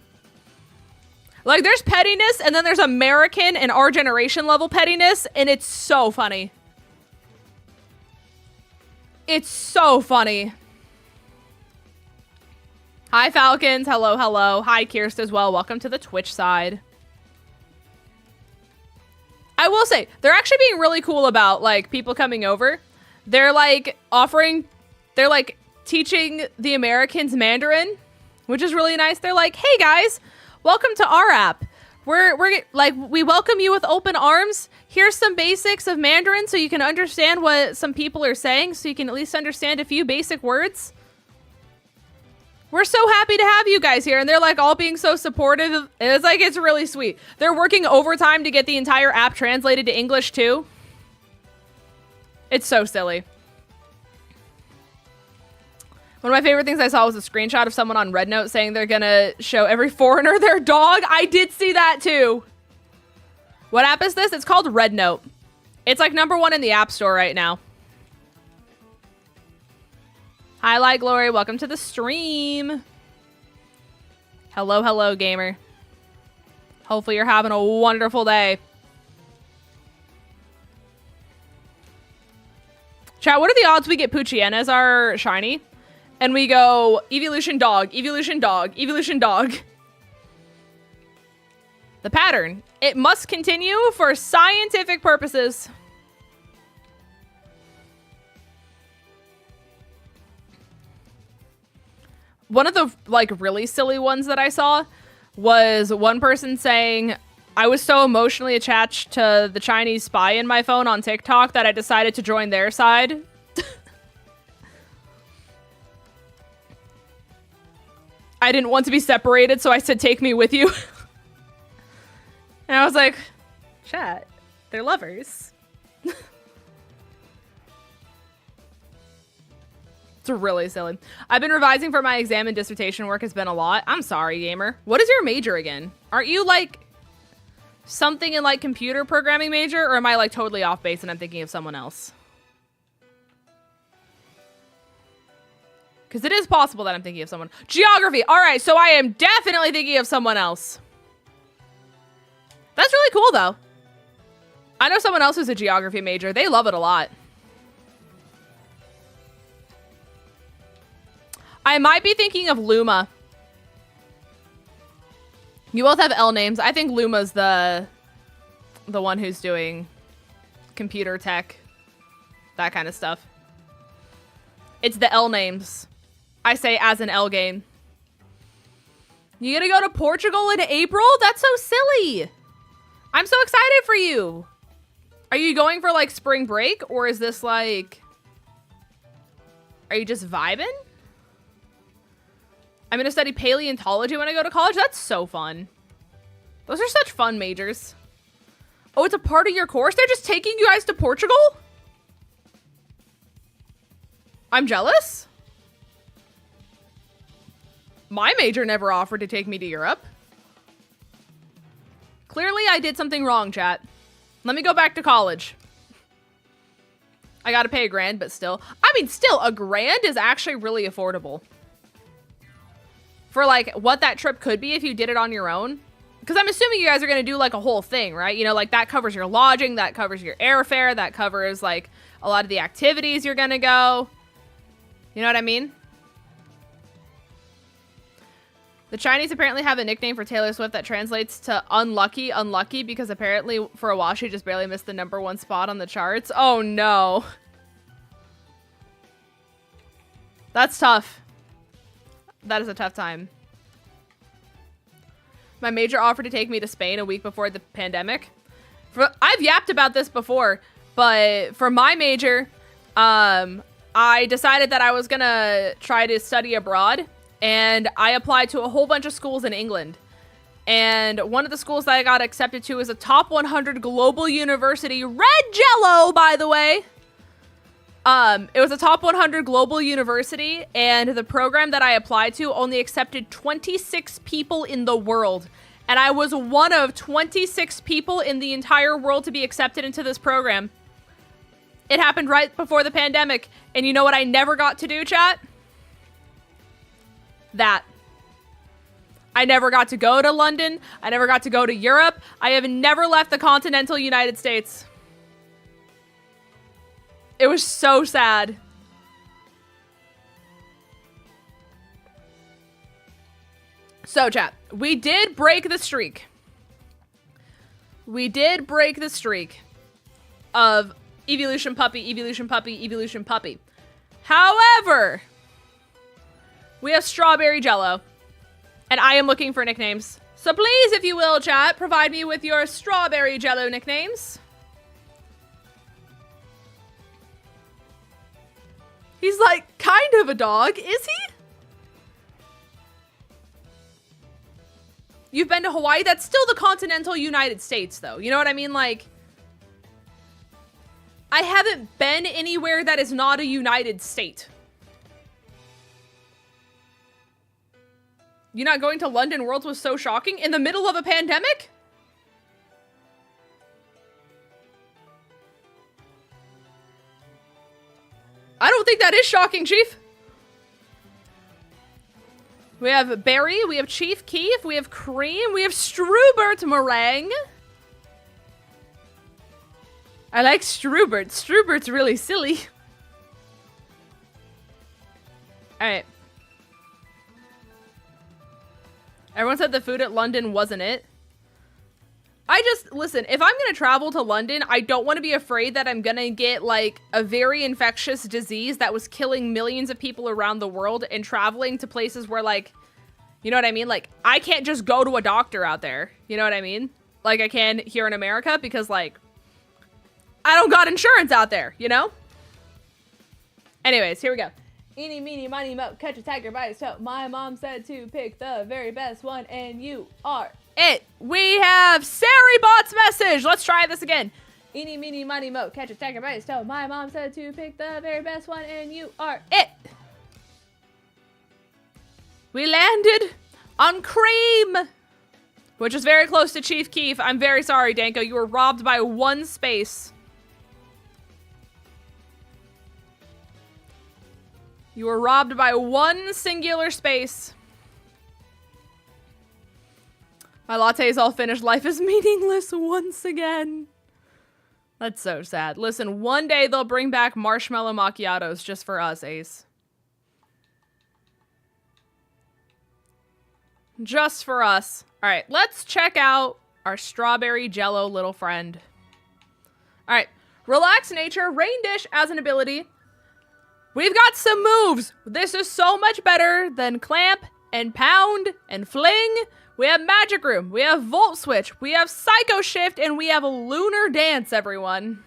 Like, there's pettiness, and then there's American and our generation level pettiness, and it's so funny. It's so funny. Hi, Falcons. Hello, hello. Hi, Kirst as well. Welcome to the Twitch side. I will say, they're actually being really cool about, like, people coming over. They're, like, they're, like, teaching the Americans Mandarin, which is really nice. They're like, hey, guys, welcome to our app. We're like, we welcome you with open arms. Here's some basics of Mandarin so you can understand what some people are saying, so you can at least understand a few basic words. We're so happy to have you guys here. And they're like all being so supportive. It's like, it's really sweet. They're working overtime to get the entire app translated to English too. It's so silly. One of my favorite things I saw was a screenshot of someone on Red Note saying they're gonna show every foreigner their dog. I did see that too. What app is this? It's called Red Note. It's like #1 in the App Store right now. Hi, Light Glory. Welcome to the stream. Hello, hello, gamer. Hopefully you're having a wonderful day. Chat, what are the odds we get Poochyena as our shiny? And we go, evolution dog, evolution dog, evolution dog. The pattern. It must continue for scientific purposes. One of the, like, really silly ones that I saw was one person saying, I was so emotionally attached to the Chinese spy in my phone on TikTok that I decided to join their side. I didn't want to be separated, so I said, take me with you. And I was like, chat, they're lovers. It's really silly. I've been revising for my exam and dissertation work. Has been a lot. I'm sorry, gamer. What is your major again? Aren't you like something in like computer programming major, or am I like totally off base and I'm thinking of someone else? Because it is possible that I'm thinking of someone. Geography. All right, so I am definitely thinking of someone else. That's really cool, though. I know someone else who's a geography major. They love it a lot. I might be thinking of Luma. You both have L names. I think Luma's the one who's doing computer tech, that kind of stuff. It's the L names. I say as an L game. You gonna go to Portugal in April? That's so silly. I'm so excited for you. Are you going for like spring break, or is this like, are you just vibing? I'm gonna study paleontology when I go to college. That's so fun. Those are such fun majors. Oh, it's a part of your course? They're just taking you guys to Portugal? I'm jealous. My major never offered to take me to Europe. Clearly, I did something wrong, chat. Let me go back to college. I gotta pay $1,000, but still. I mean, still, $1,000 is actually really affordable. For, like, what that trip could be if you did it on your own. Because I'm assuming you guys are gonna do, like, a whole thing, right? You know, like, that covers your lodging, that covers your airfare, that covers, like, a lot of the activities you're gonna go. You know what I mean? The Chinese apparently have a nickname for Taylor Swift that translates to unlucky, because apparently for a while she just barely missed the #1 spot on the charts. Oh no. That's tough. That is a tough time. My major offered to take me to Spain a week before the pandemic. I've yapped about this before, but for my major, I decided that I was gonna try to study abroad. And I applied to a whole bunch of schools in England. And one of the schools that I got accepted to is a top 100 global university. Red Jello, by the way. It was a top 100 global university. And the program that I applied to only accepted 26 people in the world. And I was one of 26 people in the entire world to be accepted into this program. It happened right before the pandemic. And you know what I never got to do, chat? That. I never got to go to London. I never got to go to Europe. I have never left the continental United States. It was so sad. So, chat, we did break the streak. We did break the streak of evolution puppy, evolution puppy, evolution puppy. However, we have Strawberry Jello, and I am looking for nicknames. So please, if you will, chat, provide me with your Strawberry Jello nicknames. He's like, kind of a dog, is he? You've been to Hawaii? That's still the continental United States, though. You know what I mean? Like, I haven't been anywhere that is not a United State. You not going to London Worlds was so shocking? In the middle of a pandemic? I don't think that is shocking, Chief. We have Barry, we have Chief Keef, we have Cream, we have Strubert Meringue. I like Strubert. Strubert's really silly. Alright. Everyone said the food at London wasn't it. Listen, if I'm going to travel to London, I don't want to be afraid that I'm going to get, like, a very infectious disease that was killing millions of people around the world and traveling to places where, like, you know what I mean? Like, I can't just go to a doctor out there. You know what I mean? Like I can here in America because, like, I don't got insurance out there, you know? Anyways, here we go. Eeny, meeny, miny, moe, catch a tiger by his toe. My mom said to pick the very best one, and you are it. We have Saribot's message. Let's try this again. Eeny, meeny, miny, moe, catch a tiger by his toe. My mom said to pick the very best one, and you are it. We landed on Cream, which is very close to Chief Keef. I'm very sorry, Danko. You were robbed by one space. You were robbed by one singular space. My latte is all finished. Life is meaningless once again. That's so sad. Listen, one day they'll bring back marshmallow macchiatos just for us, Ace. Just for us. All right, let's check out our Strawberry Jello little friend. All right, Relax nature, rain dish as an ability. We've got some moves. This is so much better than clamp and pound and fling. We have magic room. We have volt switch. We have psycho shift, and we have a lunar dance, everyone.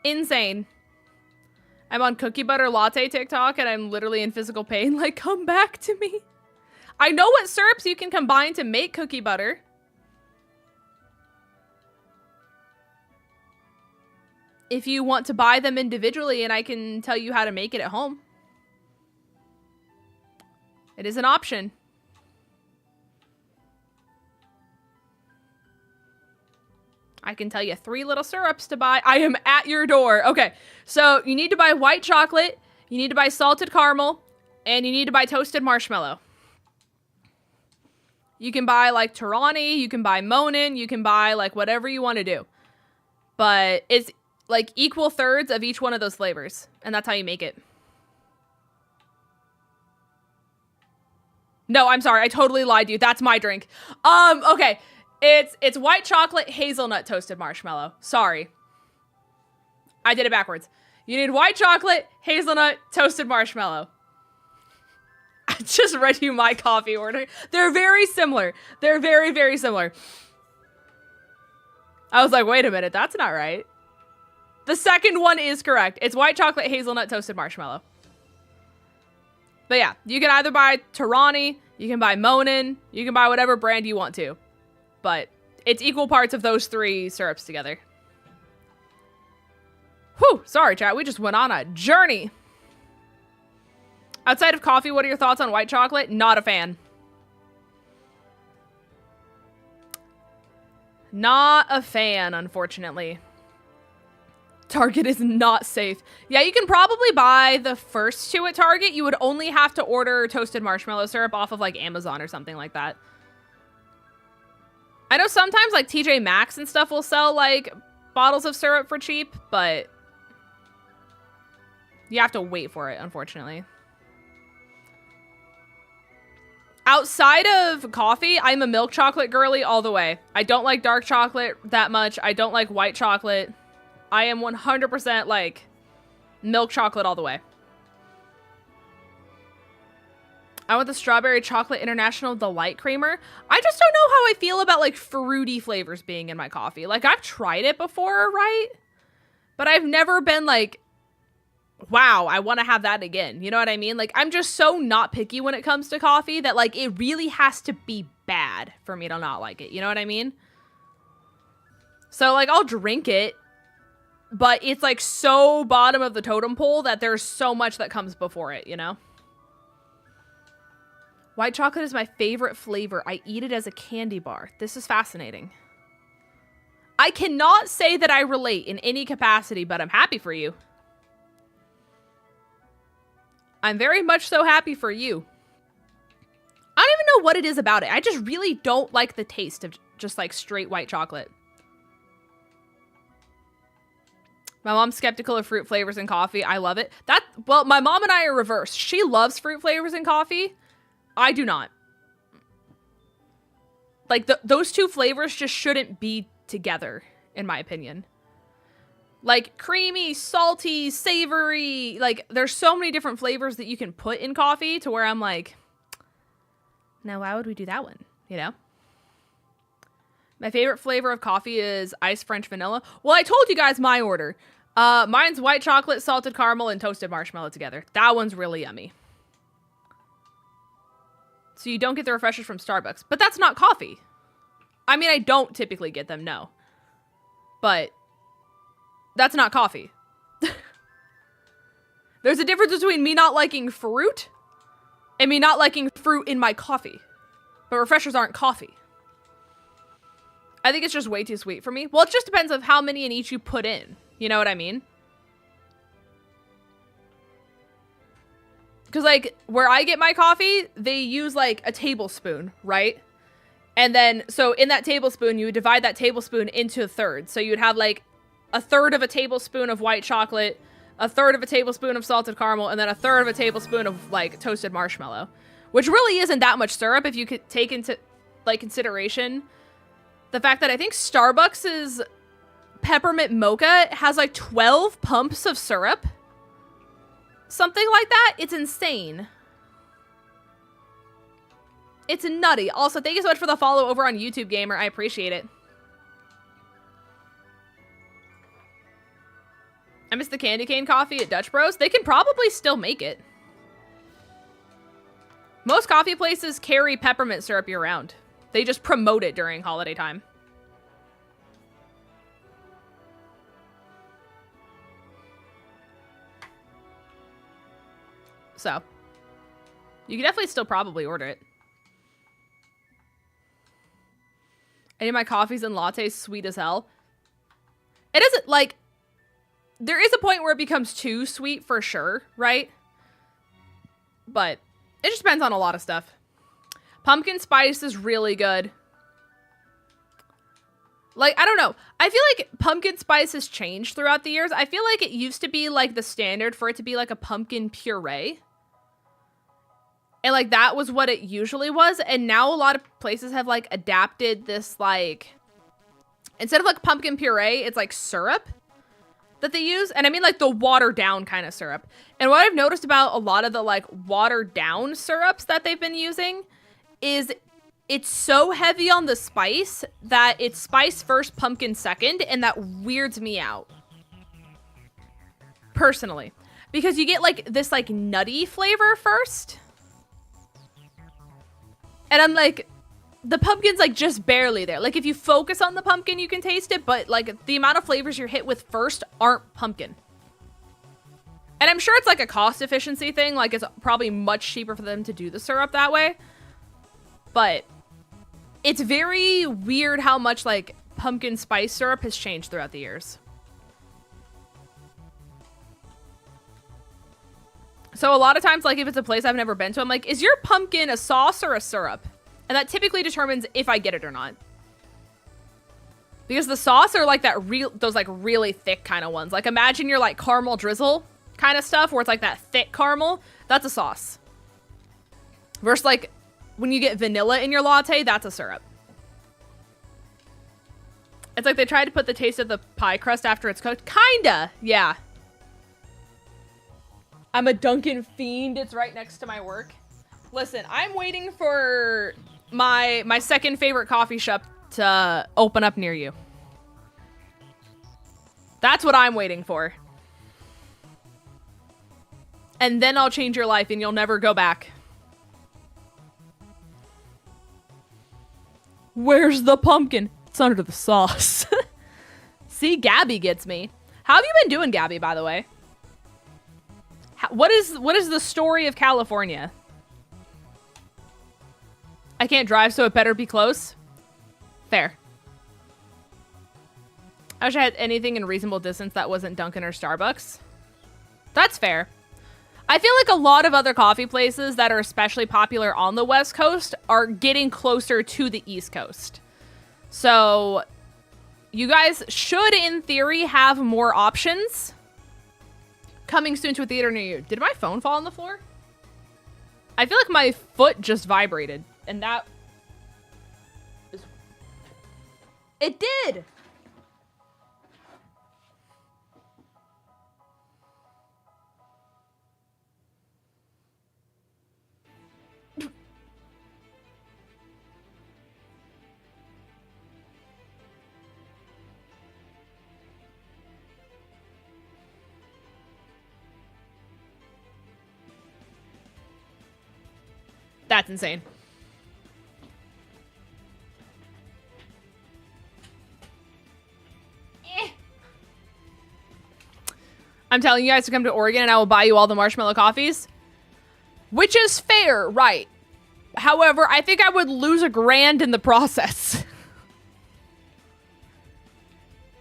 Insane. I'm on cookie butter latte TikTok, and I'm literally in physical pain. Like, come back to me. I know what syrups you can combine to make cookie butter. If you want to buy them individually, and I can tell you how to make it at home. It is an option. I can tell you 3 little syrups to buy. I am at your door. Okay, so you need to buy white chocolate, you need to buy salted caramel, and you need to buy toasted marshmallow. You can buy like 𝗵𝗏, you can buy 𝗏𝗏, you can buy like whatever you want to do. But it's like equal thirds of each one of those flavors. And that's how you make it. No, I'm sorry. I totally lied to you. That's my drink. Okay. It's white chocolate, hazelnut, toasted marshmallow. Sorry. I did it backwards. You need white chocolate, hazelnut, toasted marshmallow. I just read you my coffee order. They're very similar. They're very, very similar. I was like, wait a minute. That's not right. The second one is correct. It's white chocolate, hazelnut, toasted marshmallow. But yeah, you can either buy 𝗵𝗏, you can buy 𝗏𝗏, you can buy whatever brand you want to. But it's equal parts of those 3 syrups together. Whew, sorry chat, we just went on a journey. Outside of coffee, what are your thoughts on white chocolate? Not a fan. Not a fan, unfortunately. Target is not safe. Yeah, you can probably buy the first 2 at Target. You would only have to order toasted marshmallow syrup off of like Amazon or something like that. I know sometimes like TJ Maxx and stuff will sell like bottles of syrup for cheap, but you have to wait for it, unfortunately. Outside of coffee, I'm a milk chocolate girly all the way. I don't like dark chocolate that much. I don't like white chocolate. I am 100% like milk chocolate all the way. I want the strawberry chocolate international delight creamer. I just don't know how I feel about like fruity flavors being in my coffee. Like I've tried it before, right? But I've never been like, wow, I want to have that again. You know what I mean? Like I'm just so not picky when it comes to coffee that like it really has to be bad for me to not like it. You know what I mean? So like I'll drink it, but it's like so bottom of the totem pole that there's so much that comes before it, you know? White chocolate is my favorite flavor. I eat it as a candy bar. This is fascinating. I cannot say that I relate in any capacity, but I'm happy for you. I'm very much so happy for you. I don't even know what it is about it. I just really don't like the taste of just like straight white chocolate. My mom's skeptical of fruit flavors in coffee. I love it. Well, my mom and I are reversed. She loves fruit flavors in coffee. I do not. Like, those 2 flavors just shouldn't be together, in my opinion. Like, creamy, salty, savory. Like, there's so many different flavors that you can put in coffee to where I'm like, now why would we do that one? You know? My favorite flavor of coffee is iced French vanilla. Well, I told you guys my order. Mine's white chocolate, salted caramel, and toasted marshmallow together. That one's really yummy. So you don't get the refreshers from Starbucks. But that's not coffee. I mean, I don't typically get them, no. But that's not coffee. There's a difference between me not liking fruit and me not liking fruit in my coffee. But refreshers aren't coffee. I think it's just way too sweet for me. Well, it just depends on how many in each you put in. You know what I mean? Because, like, where I get my coffee, they use, like, a tablespoon, right? And then, so in that tablespoon, you would divide that tablespoon into thirds. So you would have, like, a third of a tablespoon of white chocolate, a third of a tablespoon of salted caramel, and then a third of a tablespoon of, like, toasted marshmallow. Which really isn't that much syrup if you could take into, like, consideration the fact that I think Starbucks' peppermint mocha has like 12 pumps of syrup. Something like that. It's insane. It's nutty. Also, thank you so much for the follow over on YouTube, Gamer. I appreciate it. I miss the candy cane coffee at Dutch Bros. They can probably still make it. Most coffee places carry peppermint syrup year-round. They just promote it during holiday time. So, you can definitely still probably order it. Any of my coffees and lattes sweet as hell. It isn't like, there is a point where it becomes too sweet for sure, right? But it just depends on a lot of stuff. Pumpkin spice is really good. Like, I don't know. I feel like pumpkin spice has changed throughout the years. I feel like it used to be like the standard for it to be like a pumpkin puree. And like that was what it usually was. And now a lot of places have like adapted this like, instead of like pumpkin puree, it's like syrup that they use. And I mean like the watered down kind of syrup. And what I've noticed about a lot of the like watered down syrups that they've been using is it's so heavy on the spice that it's spice first, pumpkin second. And that weirds me out. Personally. Because you get like this like nutty flavor first. And I'm like, the pumpkin's like just barely there. Like if you focus on the pumpkin, you can taste it, but like the amount of flavors you're hit with first aren't pumpkin. And I'm sure it's like a cost efficiency thing. Like it's probably much cheaper for them to do the syrup that way. But it's very weird how much like pumpkin spice syrup has changed throughout the years. So a lot of times, like if it's a place I've never been to, I'm like, is your pumpkin a sauce or a syrup? And that typically determines if I get it or not. Because the sauce are like those like really thick kind of ones. Like imagine your like caramel drizzle kind of stuff where it's like that thick caramel. That's a sauce. Versus like when you get vanilla in your latte, that's a syrup. It's like they tried to put the taste of the pie crust after it's cooked. Kinda, yeah. I'm a Dunkin' fiend. It's right next to my work. Listen, I'm waiting for my second favorite coffee shop to open up near you. That's what I'm waiting for. And then I'll change your life and you'll never go back. Where's the pumpkin? It's under the sauce. See, Gabby gets me. How have you been doing, Gabby, by the way? What is the story of California? I can't drive, so it better be close. Fair. I wish I had anything in reasonable distance that wasn't Dunkin' or Starbucks. That's fair. I feel like a lot of other coffee places that are especially popular on the West Coast are getting closer to the East Coast. So you guys should, in theory, have more options. Coming soon to a theater near you. Did my phone fall on the floor? I feel like my foot just vibrated. And that is... It did! That's insane. I'm telling you guys to come to Oregon and I will buy you all the marshmallow coffees. Which is fair, right? However, I think I would lose $1,000 in the process.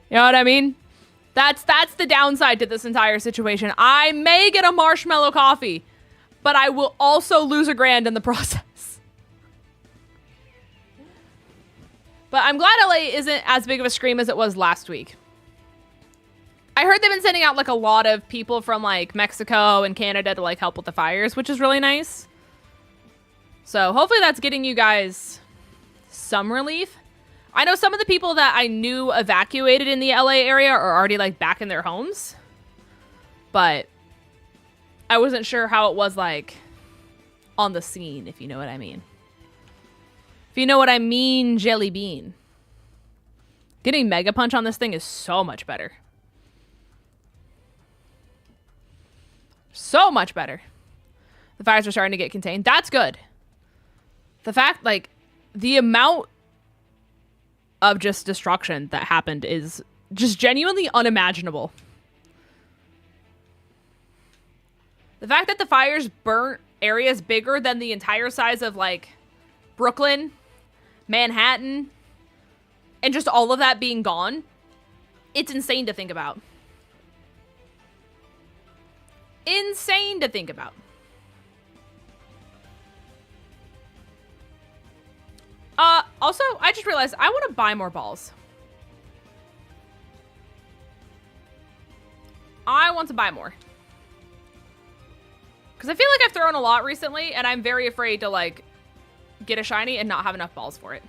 You know what I mean? That's the downside to this entire situation. I may get a marshmallow coffee, but I will also lose $1,000 in the process. But I'm glad LA isn't as big of a scream as it was last week. I heard they've been sending out like a lot of people from like Mexico and Canada to like help with the fires, which is really nice. So hopefully that's getting you guys some relief. I know some of the people that I knew evacuated in the LA area are already like back in their homes. But I wasn't sure how it was like on the scene, if you know what I mean. If you know what I mean, Jelly Bean. Getting Mega Punch on this thing is so much better. So much better. The fires are starting to get contained. That's good. The fact, like, the amount of just destruction that happened is just genuinely unimaginable. The fact that the fires burnt areas bigger than the entire size of, like, Brooklyn, Manhattan, and just all of that being gone, it's insane to think about. Insane to think about. Also, I just realized I want to buy more balls. I want to buy more. Because I feel like I've thrown a lot recently, and I'm very afraid to, like, get a shiny and not have enough balls for it.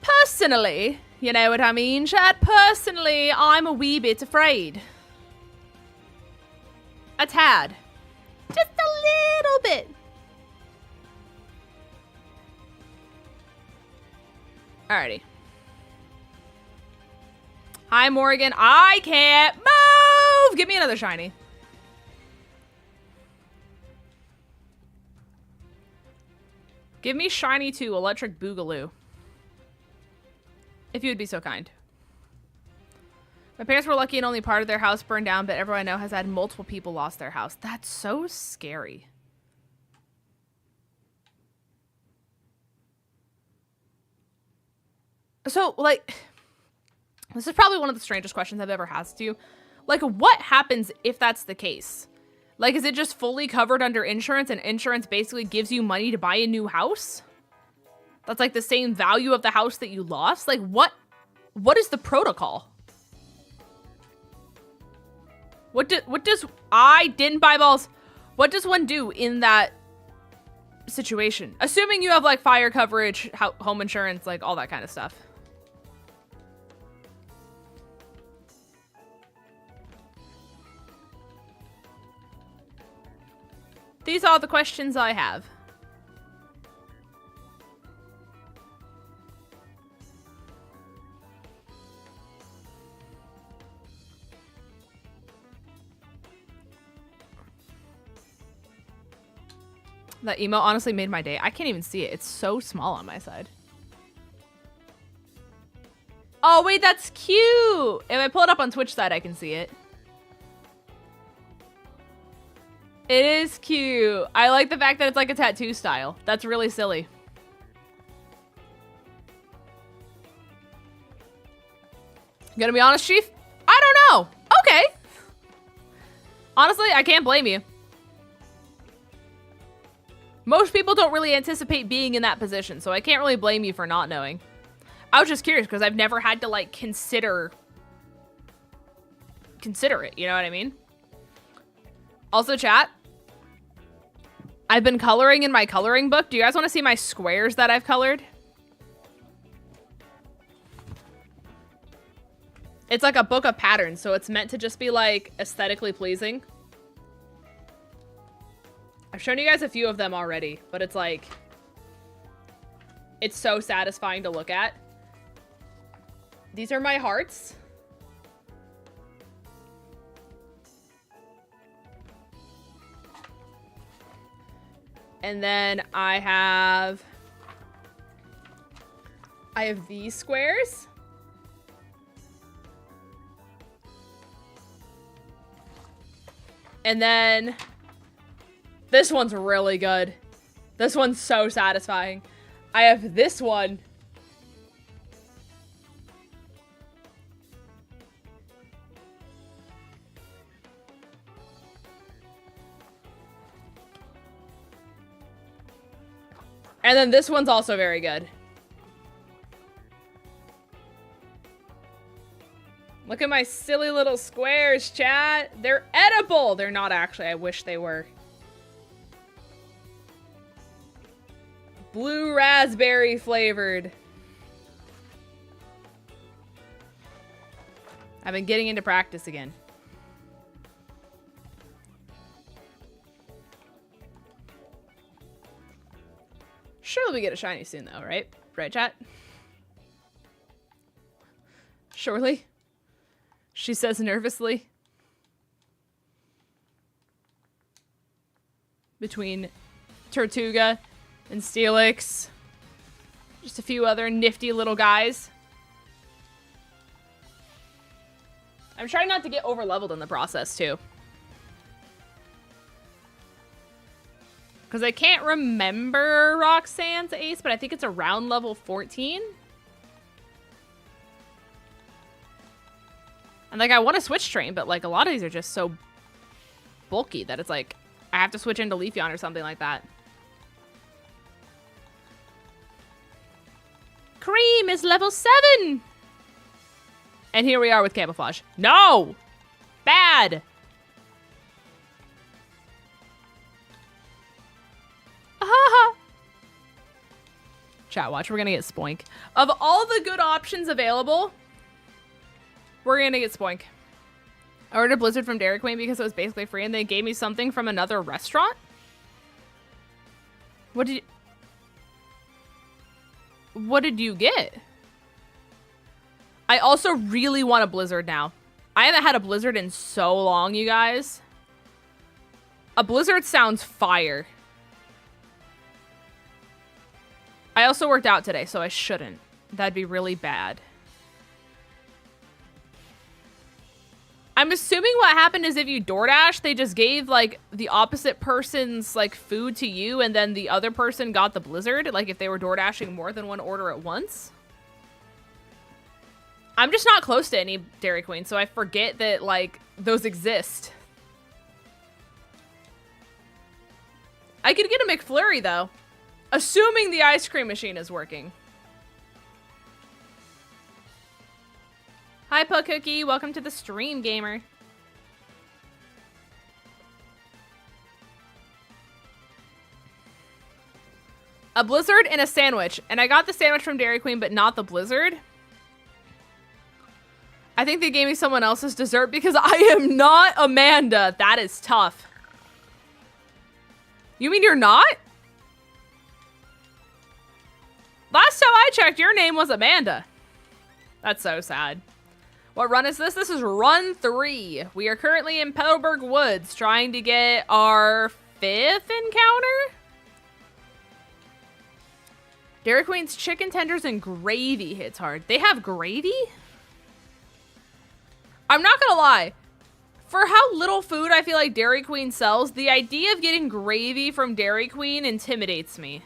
Personally, you know what I mean, chat? Personally, I'm a wee bit afraid. A tad. Just a little bit. Alrighty. Hi, Morgan. I can't move! Give me another shiny. Give me shiny 2, Electric Boogaloo. If you would be so kind. My parents were lucky and only part of their house burned down, but everyone I know has had multiple people lost their house. That's so scary. So, like, this is probably one of the strangest questions I've ever asked you. Like, what happens if that's the case? Like, is it just fully covered under insurance and insurance basically gives you money to buy a new house? That's like the same value of the house that you lost? Like, what is the protocol? What does, I didn't buy balls. What does one do in that situation? Assuming you have like fire coverage, home insurance, like all that kind of stuff. These are the questions I have. That emo honestly made my day. I can't even see it. It's so small on my side. Oh, wait, that's cute. If I pull it up on Twitch side, I can see it. It is cute. I like the fact that it's like a tattoo style. That's really silly. Gonna be honest, Chief? I don't know. Okay. Honestly, I can't blame you. Most people don't really anticipate being in that position, so I can't really blame you for not knowing. I was just curious because I've never had to like consider it, you know what I mean? Also, chat, I've been coloring in my coloring book. Do you guys want to see my squares that I've colored? It's like a book of patterns, so it's meant to just be like aesthetically pleasing. I've shown you guys a few of them already, but it's like, it's so satisfying to look at. These are my hearts. And then I have these squares. And then this one's really good. This one's so satisfying. I have this one. And then this one's also very good. Look at my silly little squares, chat. They're edible. They're not actually. I wish they were. Blue raspberry flavored. I've been getting into practice again. Surely we get a shiny soon though, right? Right, chat? Surely? She says nervously. Between Торtuga and Steelix. Just a few other nifty little guys. I'm trying not to get over-leveled in the process, too. Because I can't remember Roxanne's ace, but I think it's around level 14. And, like, I want to switch train, but, like, a lot of these are just so bulky that it's, like, I have to switch into Leafeon or something like that. Cream is level 7! And here we are with Camouflage. No! Bad! Chat, watch. We're gonna get Spoink. Of all the good options available, we're gonna get Spoink. I ordered Blizzard from Dairy Queen because it was basically free, and they gave me something from another restaurant. What did you get? I also really want a Blizzard now. I haven't had a Blizzard in so long, you guys. A Blizzard sounds fire. I also worked out today, so I shouldn't. That'd be really bad. I'm assuming what happened is if you DoorDash, they just gave, like, the opposite person's, like, food to you, and then the other person got the Blizzard, like, if they were DoorDashing more than one order at once. I'm just not close to any Dairy Queen, so I forget that, like, those exist. I could get a McFlurry, though. Assuming the ice cream machine is working. Hi, Cookie. Welcome to the stream, gamer. A Blizzard and a sandwich. And I got the sandwich from Dairy Queen, but not the Blizzard. I think they gave me someone else's dessert because I am not Amanda. That is tough. You mean you're not? Last time I checked, your name was Amanda. That's so sad. What run is this? This is run 3. We are currently in Petalburg Woods trying to get our 5th encounter. Dairy Queen's chicken tenders and gravy hits hard. They have gravy? I'm not gonna lie. For how little food I feel like Dairy Queen sells, the idea of getting gravy from Dairy Queen intimidates me.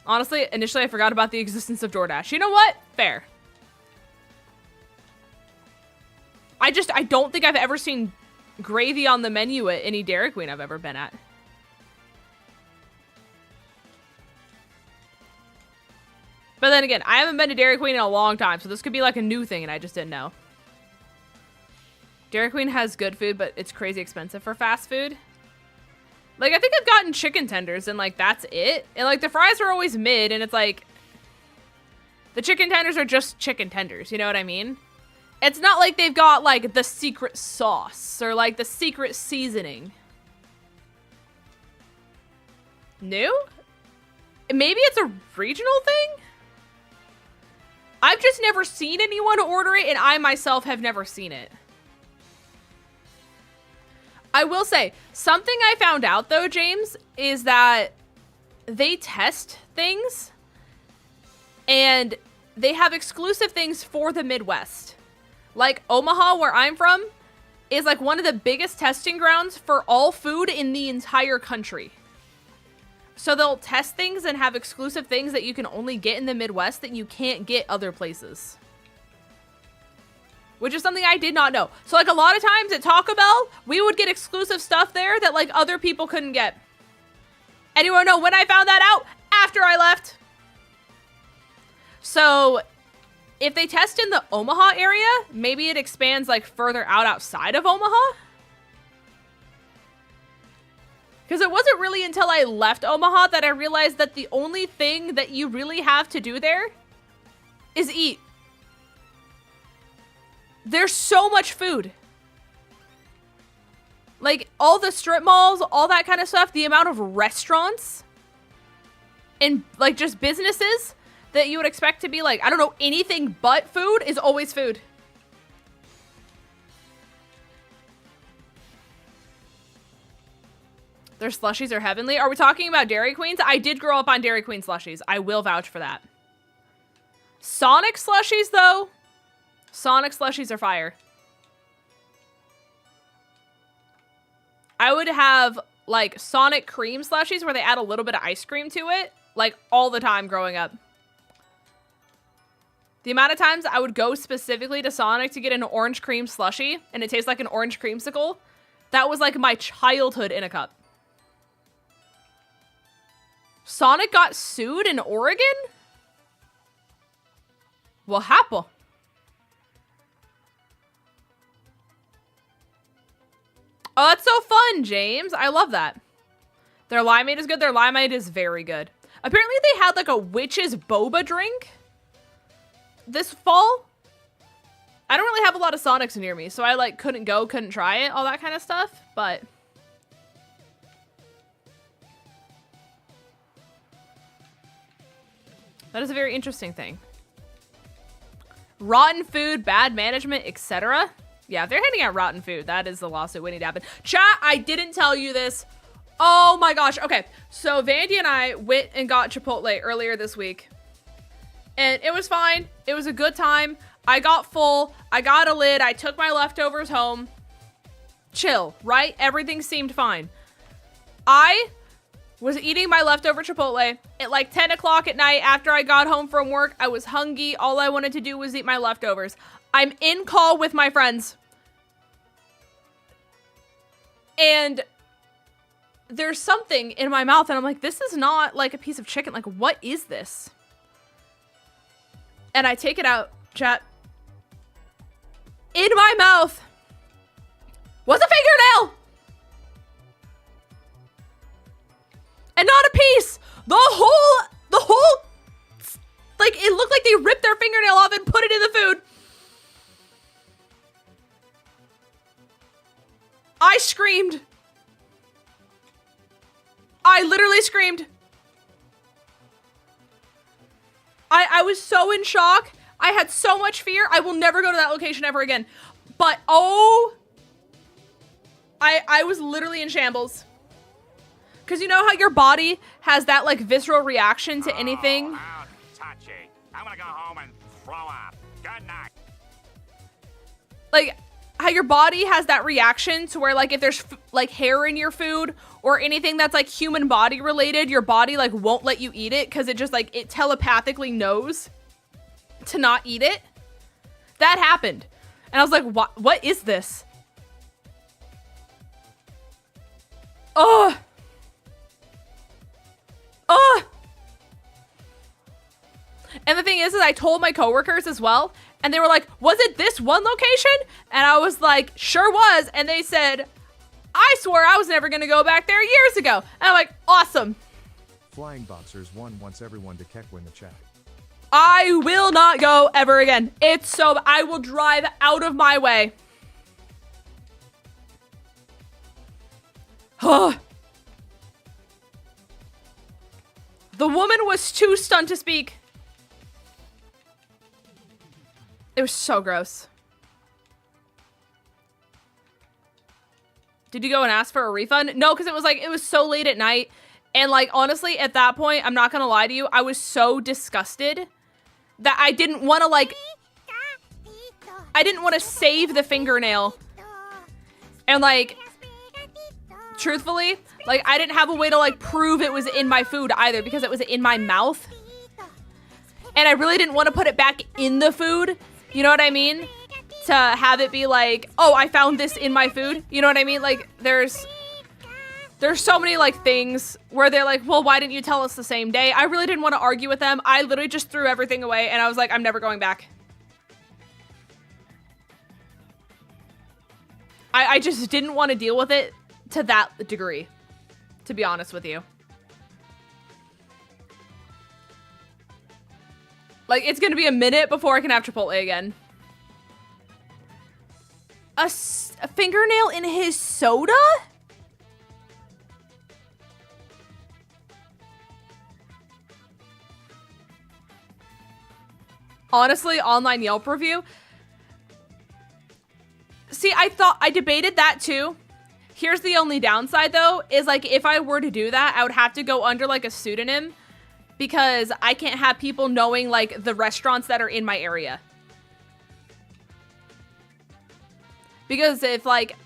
Honestly, initially I forgot about the existence of DoorDash. You know what? Fair. I don't think I've ever seen gravy on the menu at any Dairy Queen I've ever been at. But then again, I haven't been to Dairy Queen in a long time, so this could be like a new thing and I just didn't know. Dairy Queen has good food, but it's crazy expensive for fast food. Like, I think I've gotten chicken tenders, and, like, that's it. And, like, the fries are always mid, and it's, like... The chicken tenders are just chicken tenders, you know what I mean? It's not like they've got, like, the secret sauce, or, like, the secret seasoning. New? Maybe it's a regional thing? I've just never seen anyone order it, and I myself have never seen it. I will say, something I found out, though, James, is that they test things, and they have exclusive things for the Midwest. Like, Omaha, where I'm from, is, like, one of the biggest testing grounds for all food in the entire country. So they'll test things and have exclusive things that you can only get in the Midwest that you can't get other places. Which is something I did not know. So, like, a lot of times at Taco Bell, we would get exclusive stuff there that, like, other people couldn't get. Anyone know when I found that out? After I left. So, if they test in the Omaha area, maybe it expands, like, further outside of Omaha? Because it wasn't really until I left Omaha that I realized that the only thing that you really have to do there is eat. There's so much food. Like, all the strip malls, all that kind of stuff, the amount of restaurants and, like, just businesses that you would expect to be, like, I don't know, anything but food is always food. Their slushies are heavenly. Are we talking about Dairy Queens? I did grow up on Dairy Queen slushies. I will vouch for that. Sonic slushies, though. Sonic slushies are fire. I would have, like, Sonic cream slushies where they add a little bit of ice cream to it, like, all the time growing up. The amount of times I would go specifically to Sonic to get an orange cream slushie, and it tastes like an orange creamsicle, that was, like, my childhood in a cup. Sonic got sued in Oregon? What happened? Oh, that's so fun, James. I love that. Their limeade is good. Their limeade is very good. Apparently they had like a witch's boba drink this fall. I don't really have a lot of Sonics near me, so I like couldn't try it, all that kind of stuff, but that is a very interesting thing. Rotten food, bad management, etc. Yeah, if they're handing out rotten food, that is the lawsuit waiting to happen. Chat, I didn't tell you this. Oh my gosh. Okay, so Vandy and I went and got Chipotle earlier this week. And it was fine. It was a good time. I got full. I got a lid. I took my leftovers home. Chill, right? Everything seemed fine. I was eating my leftover Chipotle at like 10 o'clock at night after I got home from work. I was hungry. All I wanted to do was eat my leftovers. I'm in call with my friends. And there's something in my mouth and I'm like, this is not like a piece of chicken. Like, what is this? And I take it out, chat. In my mouth was a fingernail! And not a piece! The whole, like, it looked like they ripped their fingernail off and put it in the food. I screamed. I literally screamed. I was so in shock. I had so much fear. I will never go to that location ever again. But, oh, I was literally in shambles. Because you know how your body has that, like, visceral reaction to anything? Oh, touchy. I'm gonna go home and throw up. Good night. Like, how your body has that reaction to where, like, if there's, like, hair in your food or anything that's, like, human body related, your body, like, won't let you eat it because it just, like, it telepathically knows to not eat it. That happened. And I was like, what is this? Oh. Oh. And the thing is I told my coworkers as well, and they were like, was it this one location? And I was like, sure was. And they said, I swore I was never going to go back there years ago. And I'm like, awesome. Flying Boxers 1 wants everyone to Kekwa in the chat. I will not go ever again. It's so, I will drive out of my way. The woman was too stunned to speak. It was so gross. Did you go and ask for a refund? No, because it was like, it was so late at night. And like, honestly, at that point, I'm not going to lie to you. I was so disgusted that I didn't want to like, I didn't want to save the fingernail. And like, truthfully, like I didn't have a way to like prove it was in my food either because it was in my mouth. And I really didn't want to put it back in the food. You know what I mean? To have it be like, oh, I found this in my food. You know what I mean? Like there's so many like things where they're like, well, why didn't you tell us the same day? I really didn't want to argue with them. I literally just threw everything away and I was like, I'm never going back. I just didn't want to deal with it to that degree. to be honest with you. Like, it's gonna be a minute before I can have Chipotle again. A fingernail in his soda? Honestly, online Yelp review. See, I debated that too. Here's the only downside though, is like if I were to do that, I would have to go under like a pseudonym because I can't have people knowing like the restaurants that are in my area. Because if like,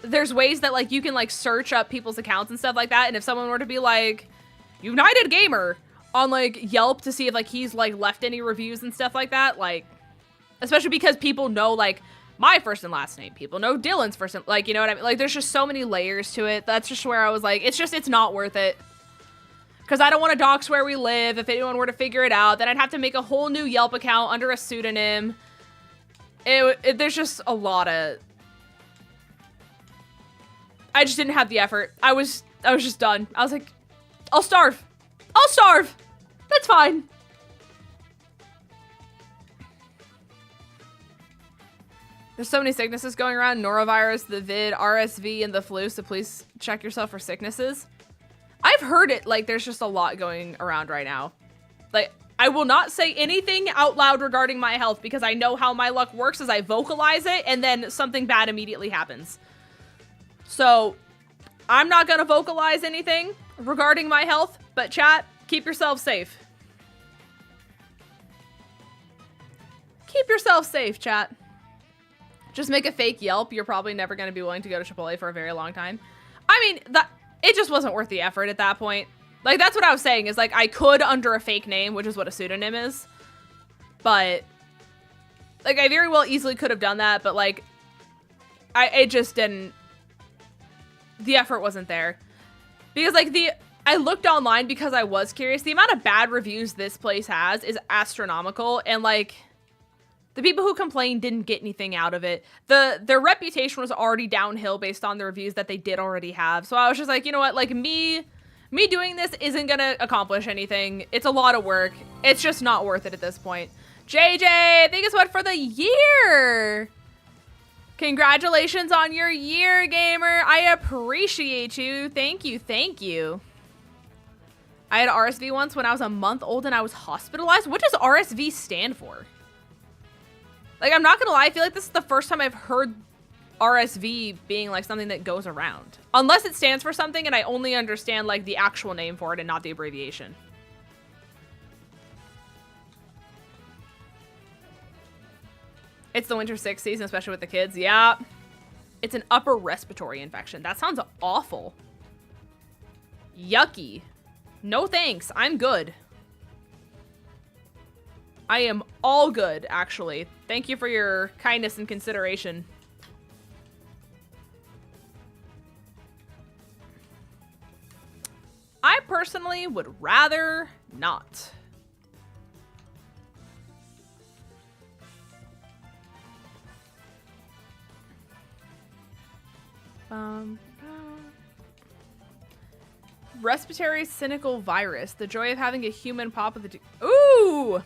there's ways that like you can like search up people's accounts and stuff like that. And if someone were to be like, United Gamer on like Yelp to see if like he's like left any reviews and stuff like that, like, especially because people know like my first and last name, people know Dylan's first and like, you know what I mean? Like there's just so many layers to it. That's just where I was like, it's not worth it. Cause I don't want to dox where we live. If anyone were to figure it out, then I'd have to make a whole new Yelp account under a pseudonym. There's just a lot of, I just didn't have the effort. I was just done. I was like, I'll starve. I'll starve. That's fine. There's so many sicknesses going around. Norovirus, the vid, RSV, and the flu. So please check yourself for sicknesses. I've heard it. Like, there's just a lot going around right now. Like, I will not say anything out loud regarding my health because I know how my luck works is I vocalize it and then something bad immediately happens. So, I'm not going to vocalize anything regarding my health, but chat, keep yourself safe. Keep yourself safe, chat. Just make a fake Yelp. You're probably never going to be willing to go to Chipotle for a very long time. I mean, it just wasn't worth the effort at that point. Like, that's what I was saying, is like, I could under a fake name, which is what a pseudonym is. But, like, I very well easily could have done that, but like, it just didn't, the effort wasn't there. Because like I looked online because I was curious. The amount of bad reviews this place has is astronomical. And like, the people who complained didn't get anything out of it. Their reputation was already downhill based on the reviews that they did already have. So I was just like, you know what? Like me doing this isn't gonna accomplish anything. It's a lot of work. It's just not worth it at this point. JJ, thank you so much for the year. Congratulations on your year, gamer. I appreciate you. Thank you. Thank you. I had RSV once when I was a month old and I was hospitalized. What does RSV stand for? Like, I'm not gonna lie, I feel like this is the first time I've heard RSV being like something that goes around. Unless it stands for something and I only understand like the actual name for it and not the abbreviation. It's the winter sick season, especially with the kids. Yeah. It's an upper respiratory infection. That sounds awful. Yucky. No thanks. I'm good. I am all good, actually. Thank you for your kindness and consideration. I personally would rather not. Respiratory cynical virus. The joy of having a human pop with a... Ooh!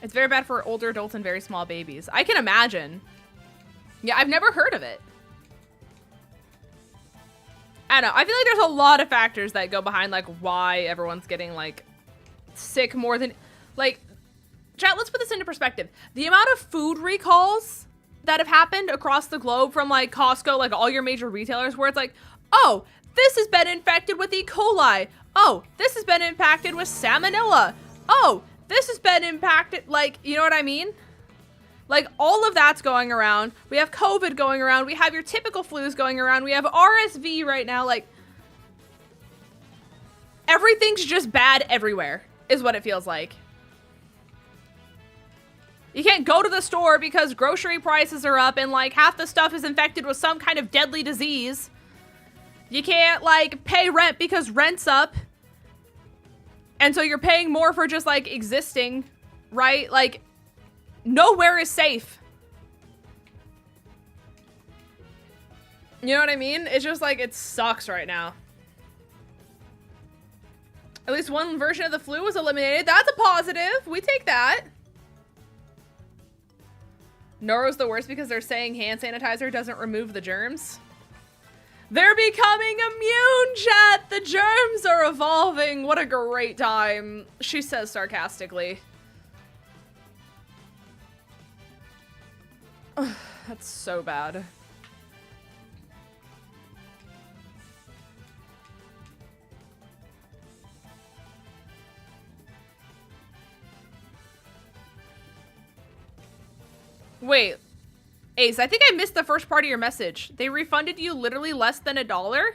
It's very bad for older adults and very small babies. I can imagine. Yeah, I've never heard of it. I don't know. I feel like there's a lot of factors that go behind, like, why everyone's getting, like, sick more than... Like, chat, let's put this into perspective. The amount of food recalls that have happened across the globe from, like, Costco, like, all your major retailers, where it's like, oh, this has been infected with E. coli. Oh, this has been impacted with salmonella. Oh, this has been impacted, like, you know what I mean? Like, all of that's going around. We have COVID going around. We have your typical flus going around. We have RSV right now. Like, everything's just bad everywhere, is what it feels like. You can't go to the store because grocery prices are up and, like, half the stuff is infected with some kind of deadly disease. You can't, like, pay rent because rent's up. And so you're paying more for just, like, existing, right? Like, nowhere is safe. You know what I mean? It's just, like, it sucks right now. At least one version of the flu was eliminated. That's a positive. We take that. Noro's the worst because they're saying hand sanitizer doesn't remove the germs. They're becoming immune, chat! The germs are evolving. What a great time, she says sarcastically. Ugh, that's so bad. Wait, Ace, I think I missed the first part of your message. They refunded you literally less than $1?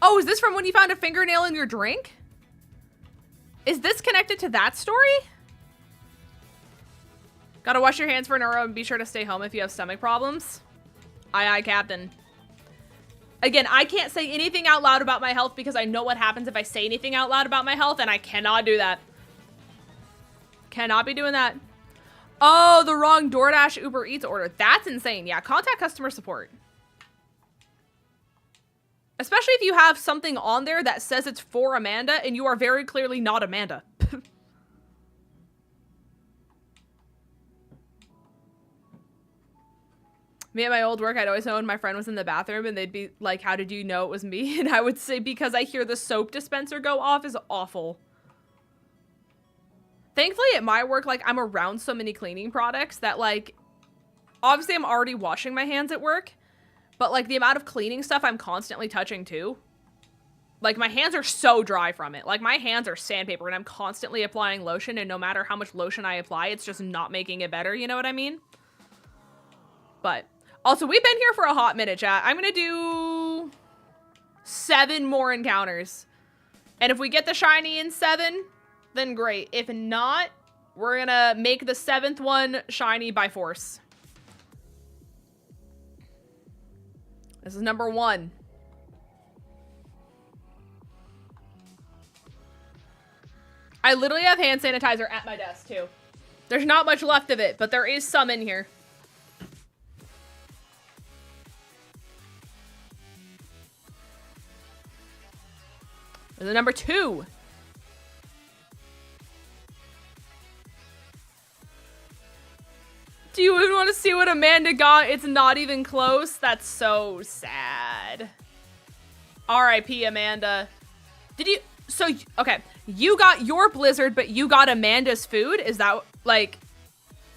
Oh, is this from when you found a fingernail in your drink? Is this connected to that story? Gotta wash your hands for neuro and be sure to stay home if you have stomach problems. Aye, aye, Captain. Again, I can't say anything out loud about my health because I know what happens if I say anything out loud about my health, and I cannot do that. Cannot be doing that. Oh, the wrong DoorDash Uber Eats order. That's insane. Yeah, contact customer support. Especially if you have something on there that says it's for Amanda and you are very clearly not Amanda. Me at my old work, I'd always know when my friend was in the bathroom and they'd be like, how did you know it was me? And I would say, because I hear the soap dispenser go off is awful. Thankfully at my work, like, I'm around so many cleaning products that, like, obviously I'm already washing my hands at work, but, like, the amount of cleaning stuff I'm constantly touching too. Like, my hands are so dry from it. Like, my hands are sandpaper and I'm constantly applying lotion, and no matter how much lotion I apply, it's just not making it better, you know what I mean? But, also, we've been here for a hot minute, chat. I'm gonna do 7 more encounters. And if we get the shiny in 7... then great. If not, we're gonna make the 7th one shiny by force. This is number 1. I literally have hand sanitizer at my desk too. There's not much left of it, but there is some in here. This is number 2. Do you even want to see what Amanda got? It's not even close. That's so sad. R.I.P. Amanda. Did you... So, okay. You got your Blizzard, but you got Amanda's food? Is that, like...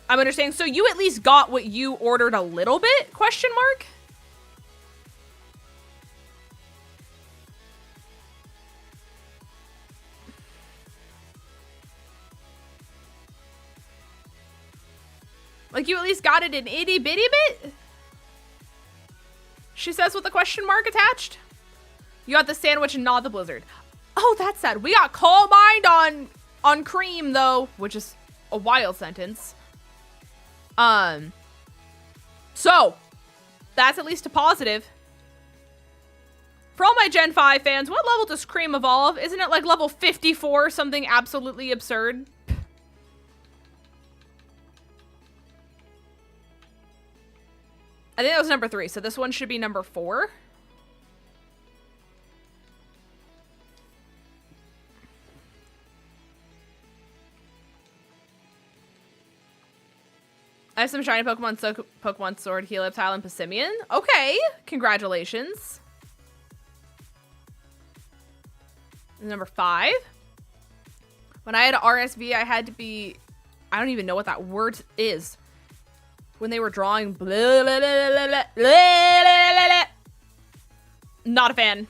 I'm understanding. So you at least got what you ordered a little bit? Question mark? Like, you at least got it an itty bitty bit? She says with a question mark attached. You got the sandwich and not the Blizzard. Oh, that's sad. We got coal mined on cream, though, which is a wild sentence. So, that's at least a positive. For all my Gen 5 fans, what level does cream evolve? Isn't it like level 54, something absolutely absurd? I think that was number 3, so this one should be number 4. I have some shiny Pokemon, so Pokemon Sword, 𝗂𝗡𝗅, and 𝗵𝗡𝗅. Okay, congratulations. Number 5. When I had RSV, I had to be... I don't even know what that word is. When they were drawing blah, blah, blah, blah, blah, blah, blah. Not a fan.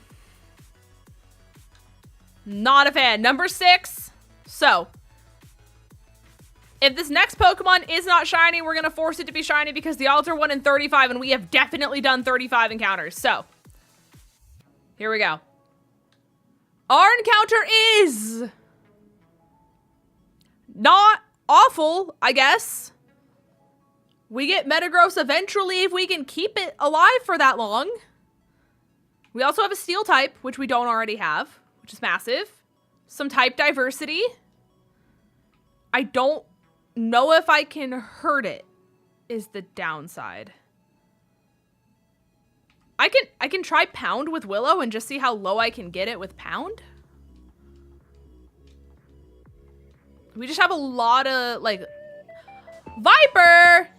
Not a fan. Number 6. So, if this next Pokemon is not shiny, we're going to force it to be shiny because the odds are 1 in 35, and we have definitely done 35 encounters. So, here we go. Our encounter is not awful, I guess. We get Metagross eventually if we can keep it alive for that long. We also have a Steel type, which we don't already have, which is massive. Some type diversity. I don't know if I can hurt it, is the downside. I can try Pound with Willow and just see how low I can get it with Pound. We just have a lot of, like... Viper!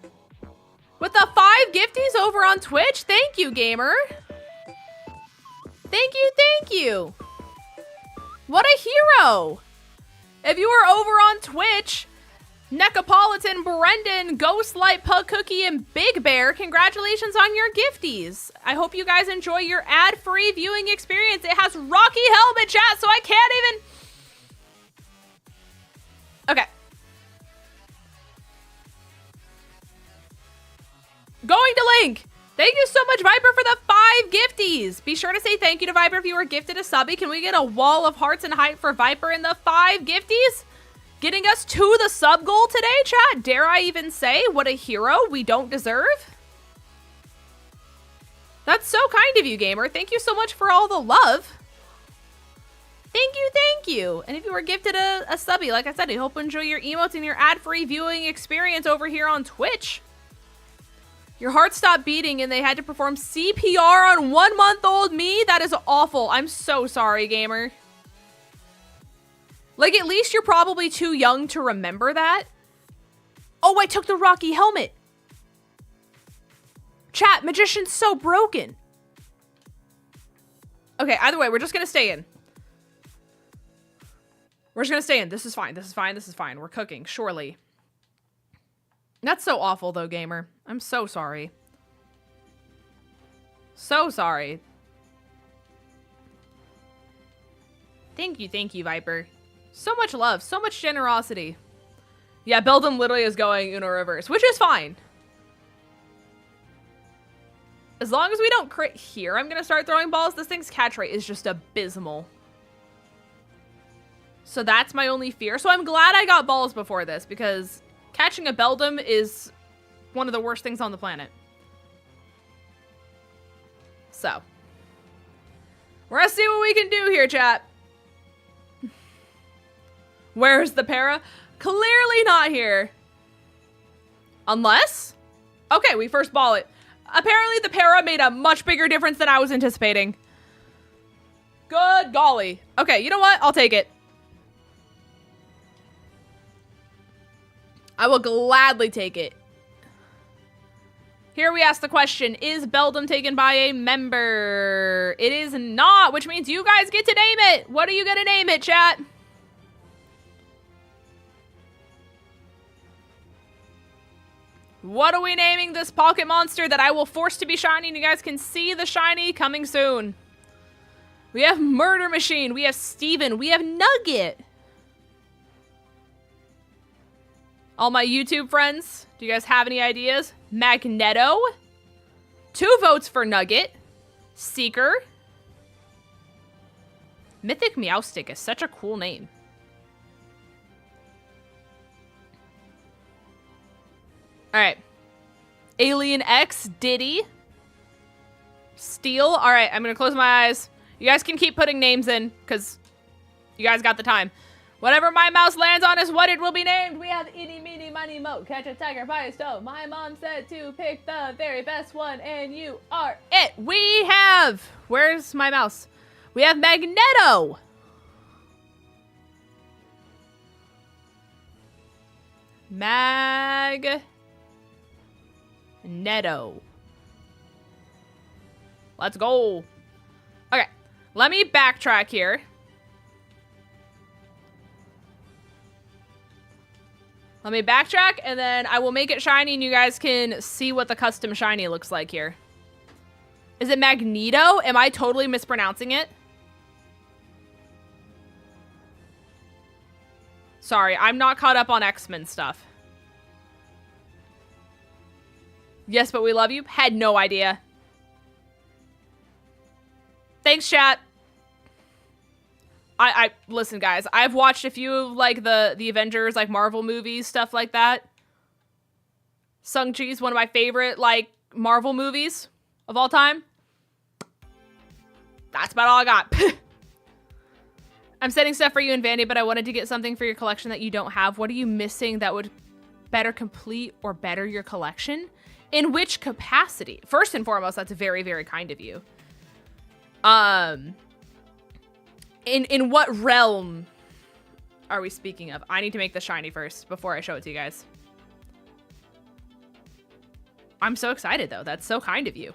With the 5 gifties over on Twitch. Thank you, gamer. Thank you, thank you. What a hero. If you were over on Twitch, Necopolitan, Brendan, Ghostlight, Pug Cookie, and Big Bear, congratulations on your gifties. I hope you guys enjoy your ad-free viewing experience. It has Rocky Helmet chat, so I can't even... Okay. Going to link. Thank you so much, Viper, for the 5 gifties. Be sure to say thank you to Viper if you were gifted a subby. Can we get a wall of hearts and height for Viper in the 5 gifties? Getting us to the sub goal today, chat. Dare I even say, what a hero we don't deserve? That's so kind of you, gamer. Thank you so much for all the love. Thank you, thank you. And if you were gifted a subby, like I said, I hope you enjoy your emotes and your ad-free viewing experience over here on Twitch. Your heart stopped beating and they had to perform CPR on 1-month-old me? That is awful. I'm so sorry, gamer. Like, at least you're probably too young to remember that. Oh, I took the Rocky helmet. Chat, Magician's so broken. Okay, either way, we're just gonna stay in. We're just gonna stay in. This is fine, this is fine, this is fine. We're cooking, surely. That's so awful, though, gamer. I'm so sorry. So sorry. Thank you, Viper. So much love, so much generosity. Yeah, Beldum literally is going Uno reverse, which is fine. As long as we don't crit here, I'm gonna start throwing balls. This thing's catch rate is just abysmal. So that's my only fear. So I'm glad I got balls before this, because catching a Beldum is one of the worst things on the planet. So, we're gonna see what we can do here, chat. Where's the para? Clearly not here. Unless? Okay, we first ball it. Apparently the para made a much bigger difference than I was anticipating. Good golly. Okay, you know what? I'll take it. I will gladly take it. Here we ask the question, is Beldum taken by a member? It is not, which means you guys get to name it. What are you gonna name it, chat? What are we naming this pocket monster that I will force to be shiny, and you guys can see the shiny coming soon? We have Murder Machine, we have Steven, we have Nugget. All my YouTube friends, do you guys have any ideas? Magneto. 2 votes for Nugget. Seeker. Mythic Meowstick is such a cool name. Alright. Alien X, Diddy. Steel. Alright, I'm gonna close my eyes. You guys can keep putting names in, because you guys got the time. Whatever my mouse lands on is what it will be named. We have Eeny, Meeny, Miny, Mo. Catch a tiger by a stove. My mom said to pick the very best one, and you are it. We have... Where's my mouse? We have Magneto. Magneto. Let's go. Okay, let me backtrack here. Let me backtrack, and then I will make it shiny, and you guys can see what the custom shiny looks like here. Is it Magneto? Am I totally mispronouncing it? Sorry, I'm not caught up on X-Men stuff. Yes, but we love you. Had no idea. Thanks, chat. Listen, guys, I've watched a few of, like, the Avengers, like, Marvel movies, stuff like that. Shang-Chi's one of my favorite, like, Marvel movies of all time. That's about all I got. I'm setting stuff for you and Vandy, but I wanted to get something for your collection that you don't have. What are you missing that would better complete or better your collection? In which capacity? First and foremost, that's very, very kind of you. In what realm are we speaking of? I need to make the shiny first before I show it to you guys. I'm so excited, though. That's so kind of you.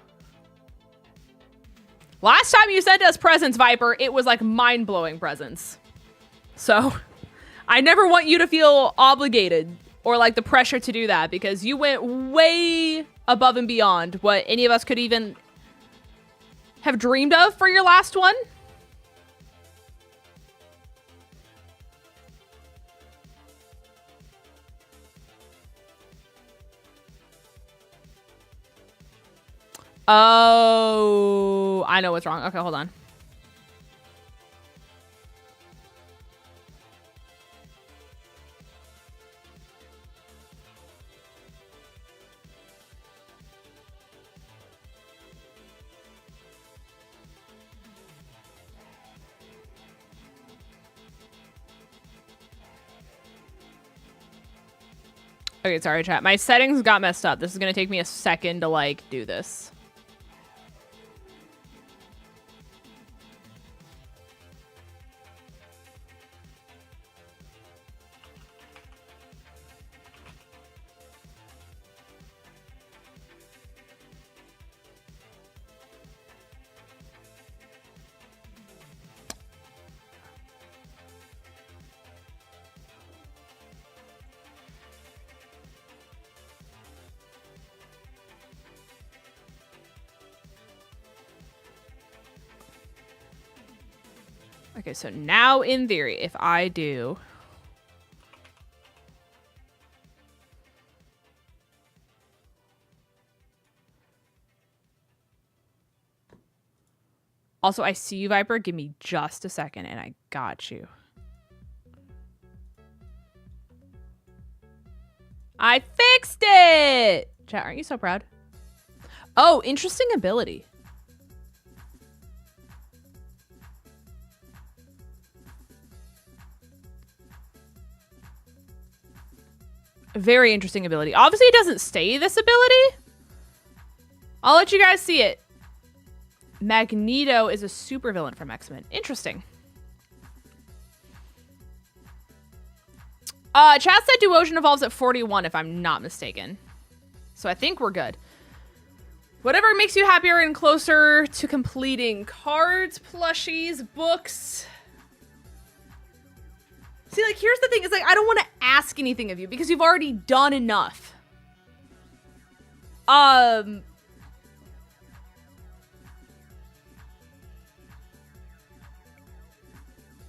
Last time you sent us presents, Viper, it was like mind-blowing presents. So I never want you to feel obligated or like the pressure to do that, because you went way above and beyond what any of us could even have dreamed of for your last one. Oh, I know what's wrong. Okay, hold on. Okay, sorry, chat. My settings got messed up. This is going to take me a second to, like, do this. Okay, so now in theory, if I do... Also, I see you, Viper. Give me just a second, and I got you. I fixed it! Chat, aren't you so proud? Oh, interesting ability. Very interesting ability. Obviously, it doesn't stay this ability. I'll let you guys see it. Magneto is a supervillain from X-Men. Interesting. Chat said 𝗔𝗎𝚘 evolves at 41, if I'm not mistaken. So I think we're good. Whatever makes you happier and closer to completing cards, plushies, books. See, like, here's the thing. It's like, I don't want to ask anything of you because you've already done enough. And,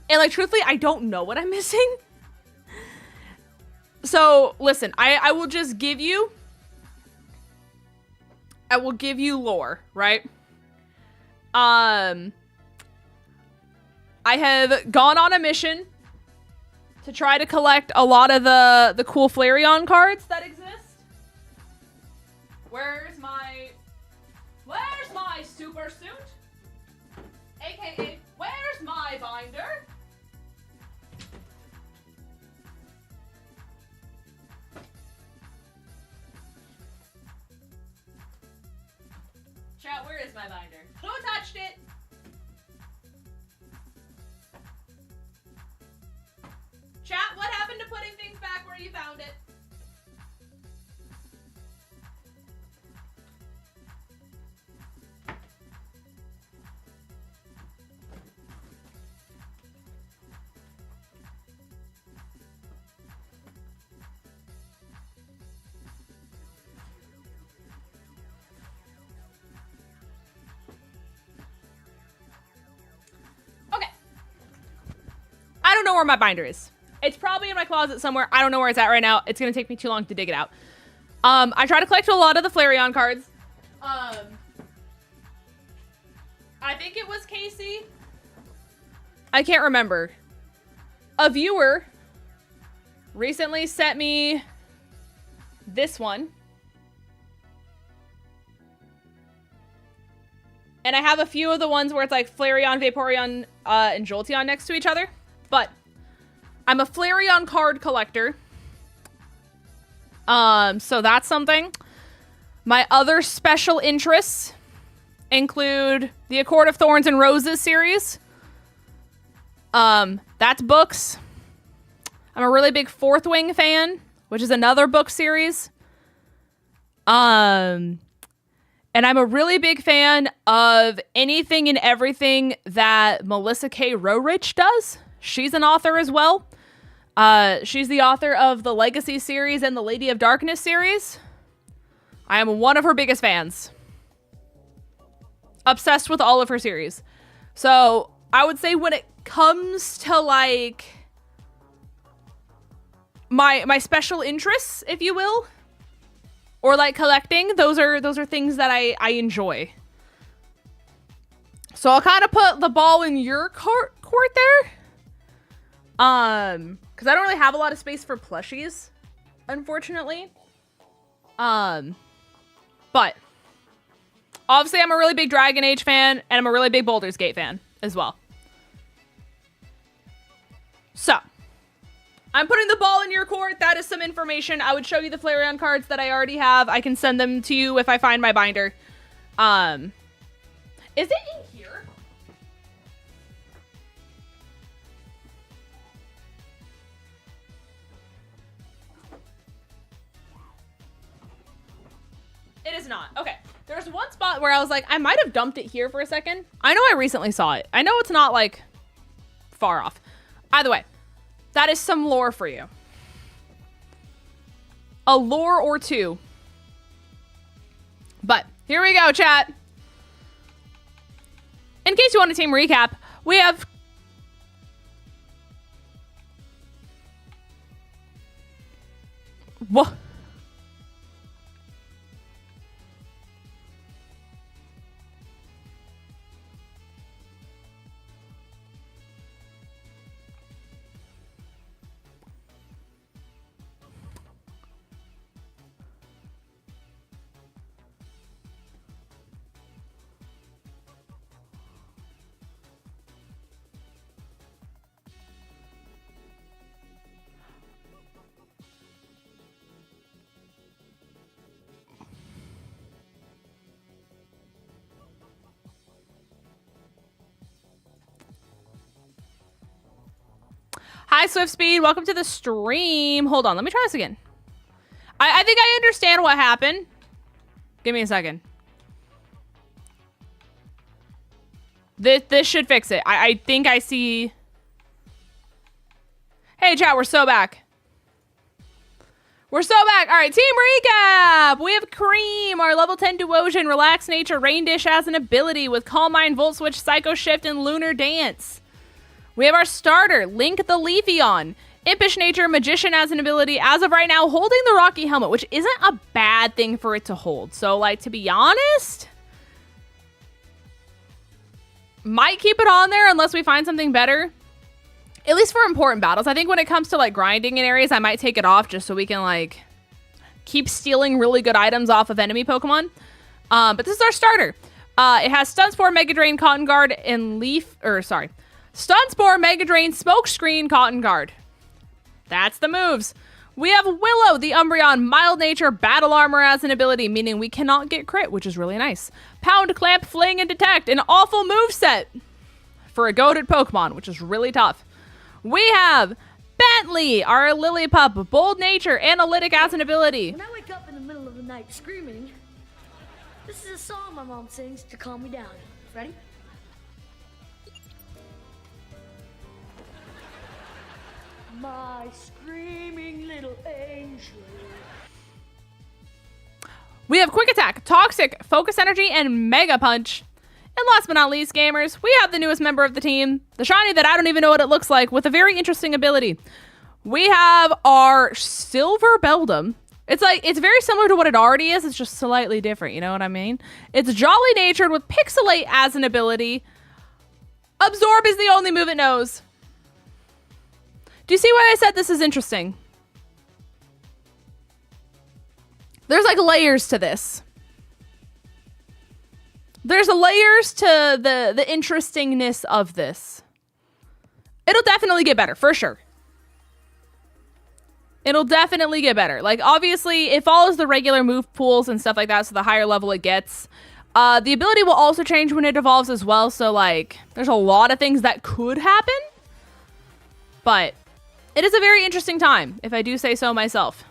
like, truthfully, I don't know what I'm missing. So, listen, I will just give you... I will give you lore, right? I have gone on a mission to try to collect a lot of the cool Flareon cards that exist. Where's my super suit? AKA, where's my binder? Chat, where is my binder? Who touched it? Chat, what happened to putting things back where you found it? Okay. I don't know where my binder is. It's probably in my closet somewhere. I don't know where it's at right now. It's going to take me too long to dig it out. I try to collect a lot of the Flareon cards. I think it was Casey. I can't remember. A viewer recently sent me this one. And I have a few of the ones where it's like Flareon, Vaporeon, and Jolteon next to each other. But I'm a Flareon card collector. So that's something. My other special interests include the A Court of Thorns and Roses series. That's books. I'm a really big Fourth Wing fan, which is another book series. And I'm a really big fan of anything and everything that Melissa K. Roerich does. She's an author as well. She's the author of the Legacy series and the Lady of Darkness series. I am one of her biggest fans. Obsessed with all of her series. So I would say when it comes to like my special interests, if you will, or like collecting, those are things that I enjoy. So I'll kind of put the ball in your court there. Because I don't really have a lot of space for plushies, unfortunately. But obviously I'm a really big Dragon Age fan, and I'm a really big Baldur's Gate fan as well. So I'm putting the ball in your court. That is some information. I would show you the Flareon cards that I already have. I can send them to you if I find my binder. Is it in here? It is not. Okay. There's one spot where I was like, I might have dumped it here for a second. I know I recently saw it. I know it's not like far off. Either way, that is some lore for you. A lore or two. But here we go, chat. In case you want a team recap, we have what? Hi, Swift Speed. Welcome to the stream. Hold on. Let me try this again. I think I understand what happened. Give me a second. This should fix it. I think I see. Hey, chat. We're so back. We're so back. All right. Team recap. We have Cream, our level 10 Duosion, Relaxed Nature, Rain Dish as an ability with Calm Mind, Volt Switch, Psycho Shift, and Lunar Dance. We have our starter, Link the Leafeon. Impish Nature, Magician as an ability. As of right now, holding the Rocky Helmet, which isn't a bad thing for it to hold. So, like, to be honest, might keep it on there unless we find something better. At least for important battles. I think when it comes to, like, grinding in areas, I might take it off just so we can, like, keep stealing really good items off of enemy Pokemon. But this is our starter. It has Stun Spore, Mega Drain, Cotton Guard, and Stun Spore, Mega Drain, Smokescreen, Cotton Guard. That's the moves. We have Willow, the Umbreon, Mild Nature, Battle Armor as an ability, meaning we cannot get crit, which is really nice. Pound, Clamp, Fling, and Detect, an awful moveset for a goated Pokemon, which is really tough. We have Bentley, our Lillipup, Bold Nature, Analytic as an ability. When I wake up in the middle of the night screaming, this is a song my mom sings to calm me down. Ready? My screaming little angel. We have Quick Attack, Toxic, Focus Energy, and Mega Punch. And last but not least, gamers, we have the newest member of the team, the shiny that I don't even know what it looks like, with a very interesting ability. We have our Silver Beldum. It's very similar to what it already is, it's just slightly different, you know what I mean? It's Jolly Natured with Pixelate as an ability. Absorb is the only move it knows. Do you see why I said this is interesting? There's like layers to this. There's layers to the interestingness of this. It'll definitely get better, for sure. It'll definitely get better. Like, obviously, it follows the regular move pools and stuff like that, so the higher level it gets. The ability will also change when it evolves as well, so, like, there's a lot of things that could happen. But it is a very interesting time, if I do say so myself.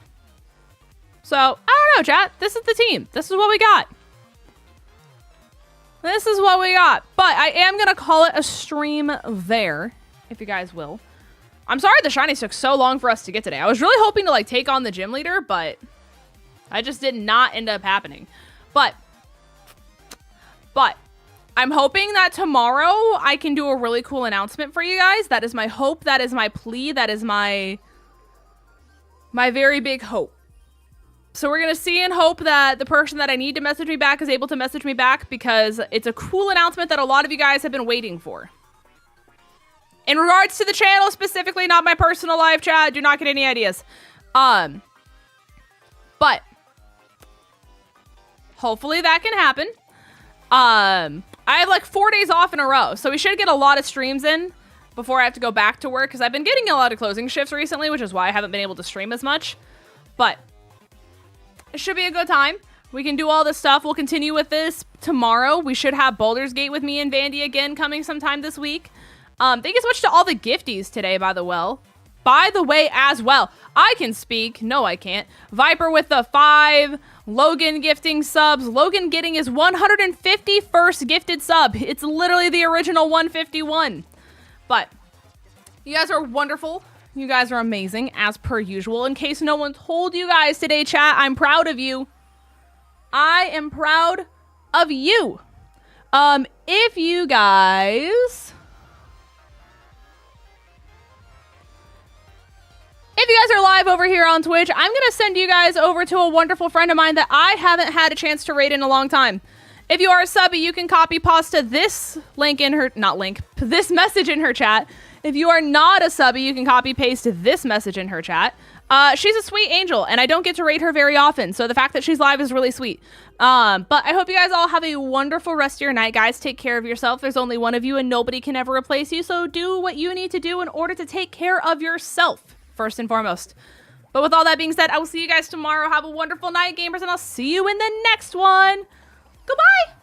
So, I don't know, chat. This is the team. This is what we got. This is what we got. But I am going to call it a stream there, if you guys will. I'm sorry the shinies took so long for us to get today. I was really hoping to, like, take on the gym leader, but I just did not end up happening. But I'm hoping that tomorrow I can do a really cool announcement for you guys. That is my hope. That is my plea. That is my very big hope. So we're going to see and hope that the person that I need to message me back is able to message me back, because it's a cool announcement that a lot of you guys have been waiting for. In regards to the channel specifically, not my personal life, chat, do not get any ideas. But hopefully that can happen. I have like 4 days off in a row, so we should get a lot of streams in before I have to go back to work, because I've been getting a lot of closing shifts recently, which is why I haven't been able to stream as much. But it should be a good time. We can do all this stuff. We'll continue with this tomorrow. We should have Baldur's Gate with me and Vandy again coming sometime this week. Thank you so much to all the gifties today, by the way, as well. I can speak. No, I can't. Viper with the 5. Logan gifting subs. Logan getting his 151st gifted sub. It's literally the original 151. But you guys are wonderful. You guys are amazing, as per usual. In case no one told you guys today, chat, I'm proud of you. I am proud of you. If you guys are live over here on Twitch, I'm going to send you guys over to a wonderful friend of mine that I haven't had a chance to raid in a long time. If you are a subby, you can copy pasta this link in her, this message in her chat. If you are not a subby, you can copy paste this message in her chat. She's a sweet angel, and I don't get to raid her very often, so the fact that she's live is really sweet. But I hope you guys all have a wonderful rest of your night, guys. Take care of yourself. There's only one of you, and nobody can ever replace you, so do what you need to do in order to take care of yourself, first and foremost. But with all that being said, I will see you guys tomorrow. Have a wonderful night, gamers, and I'll see you in the next one. Goodbye!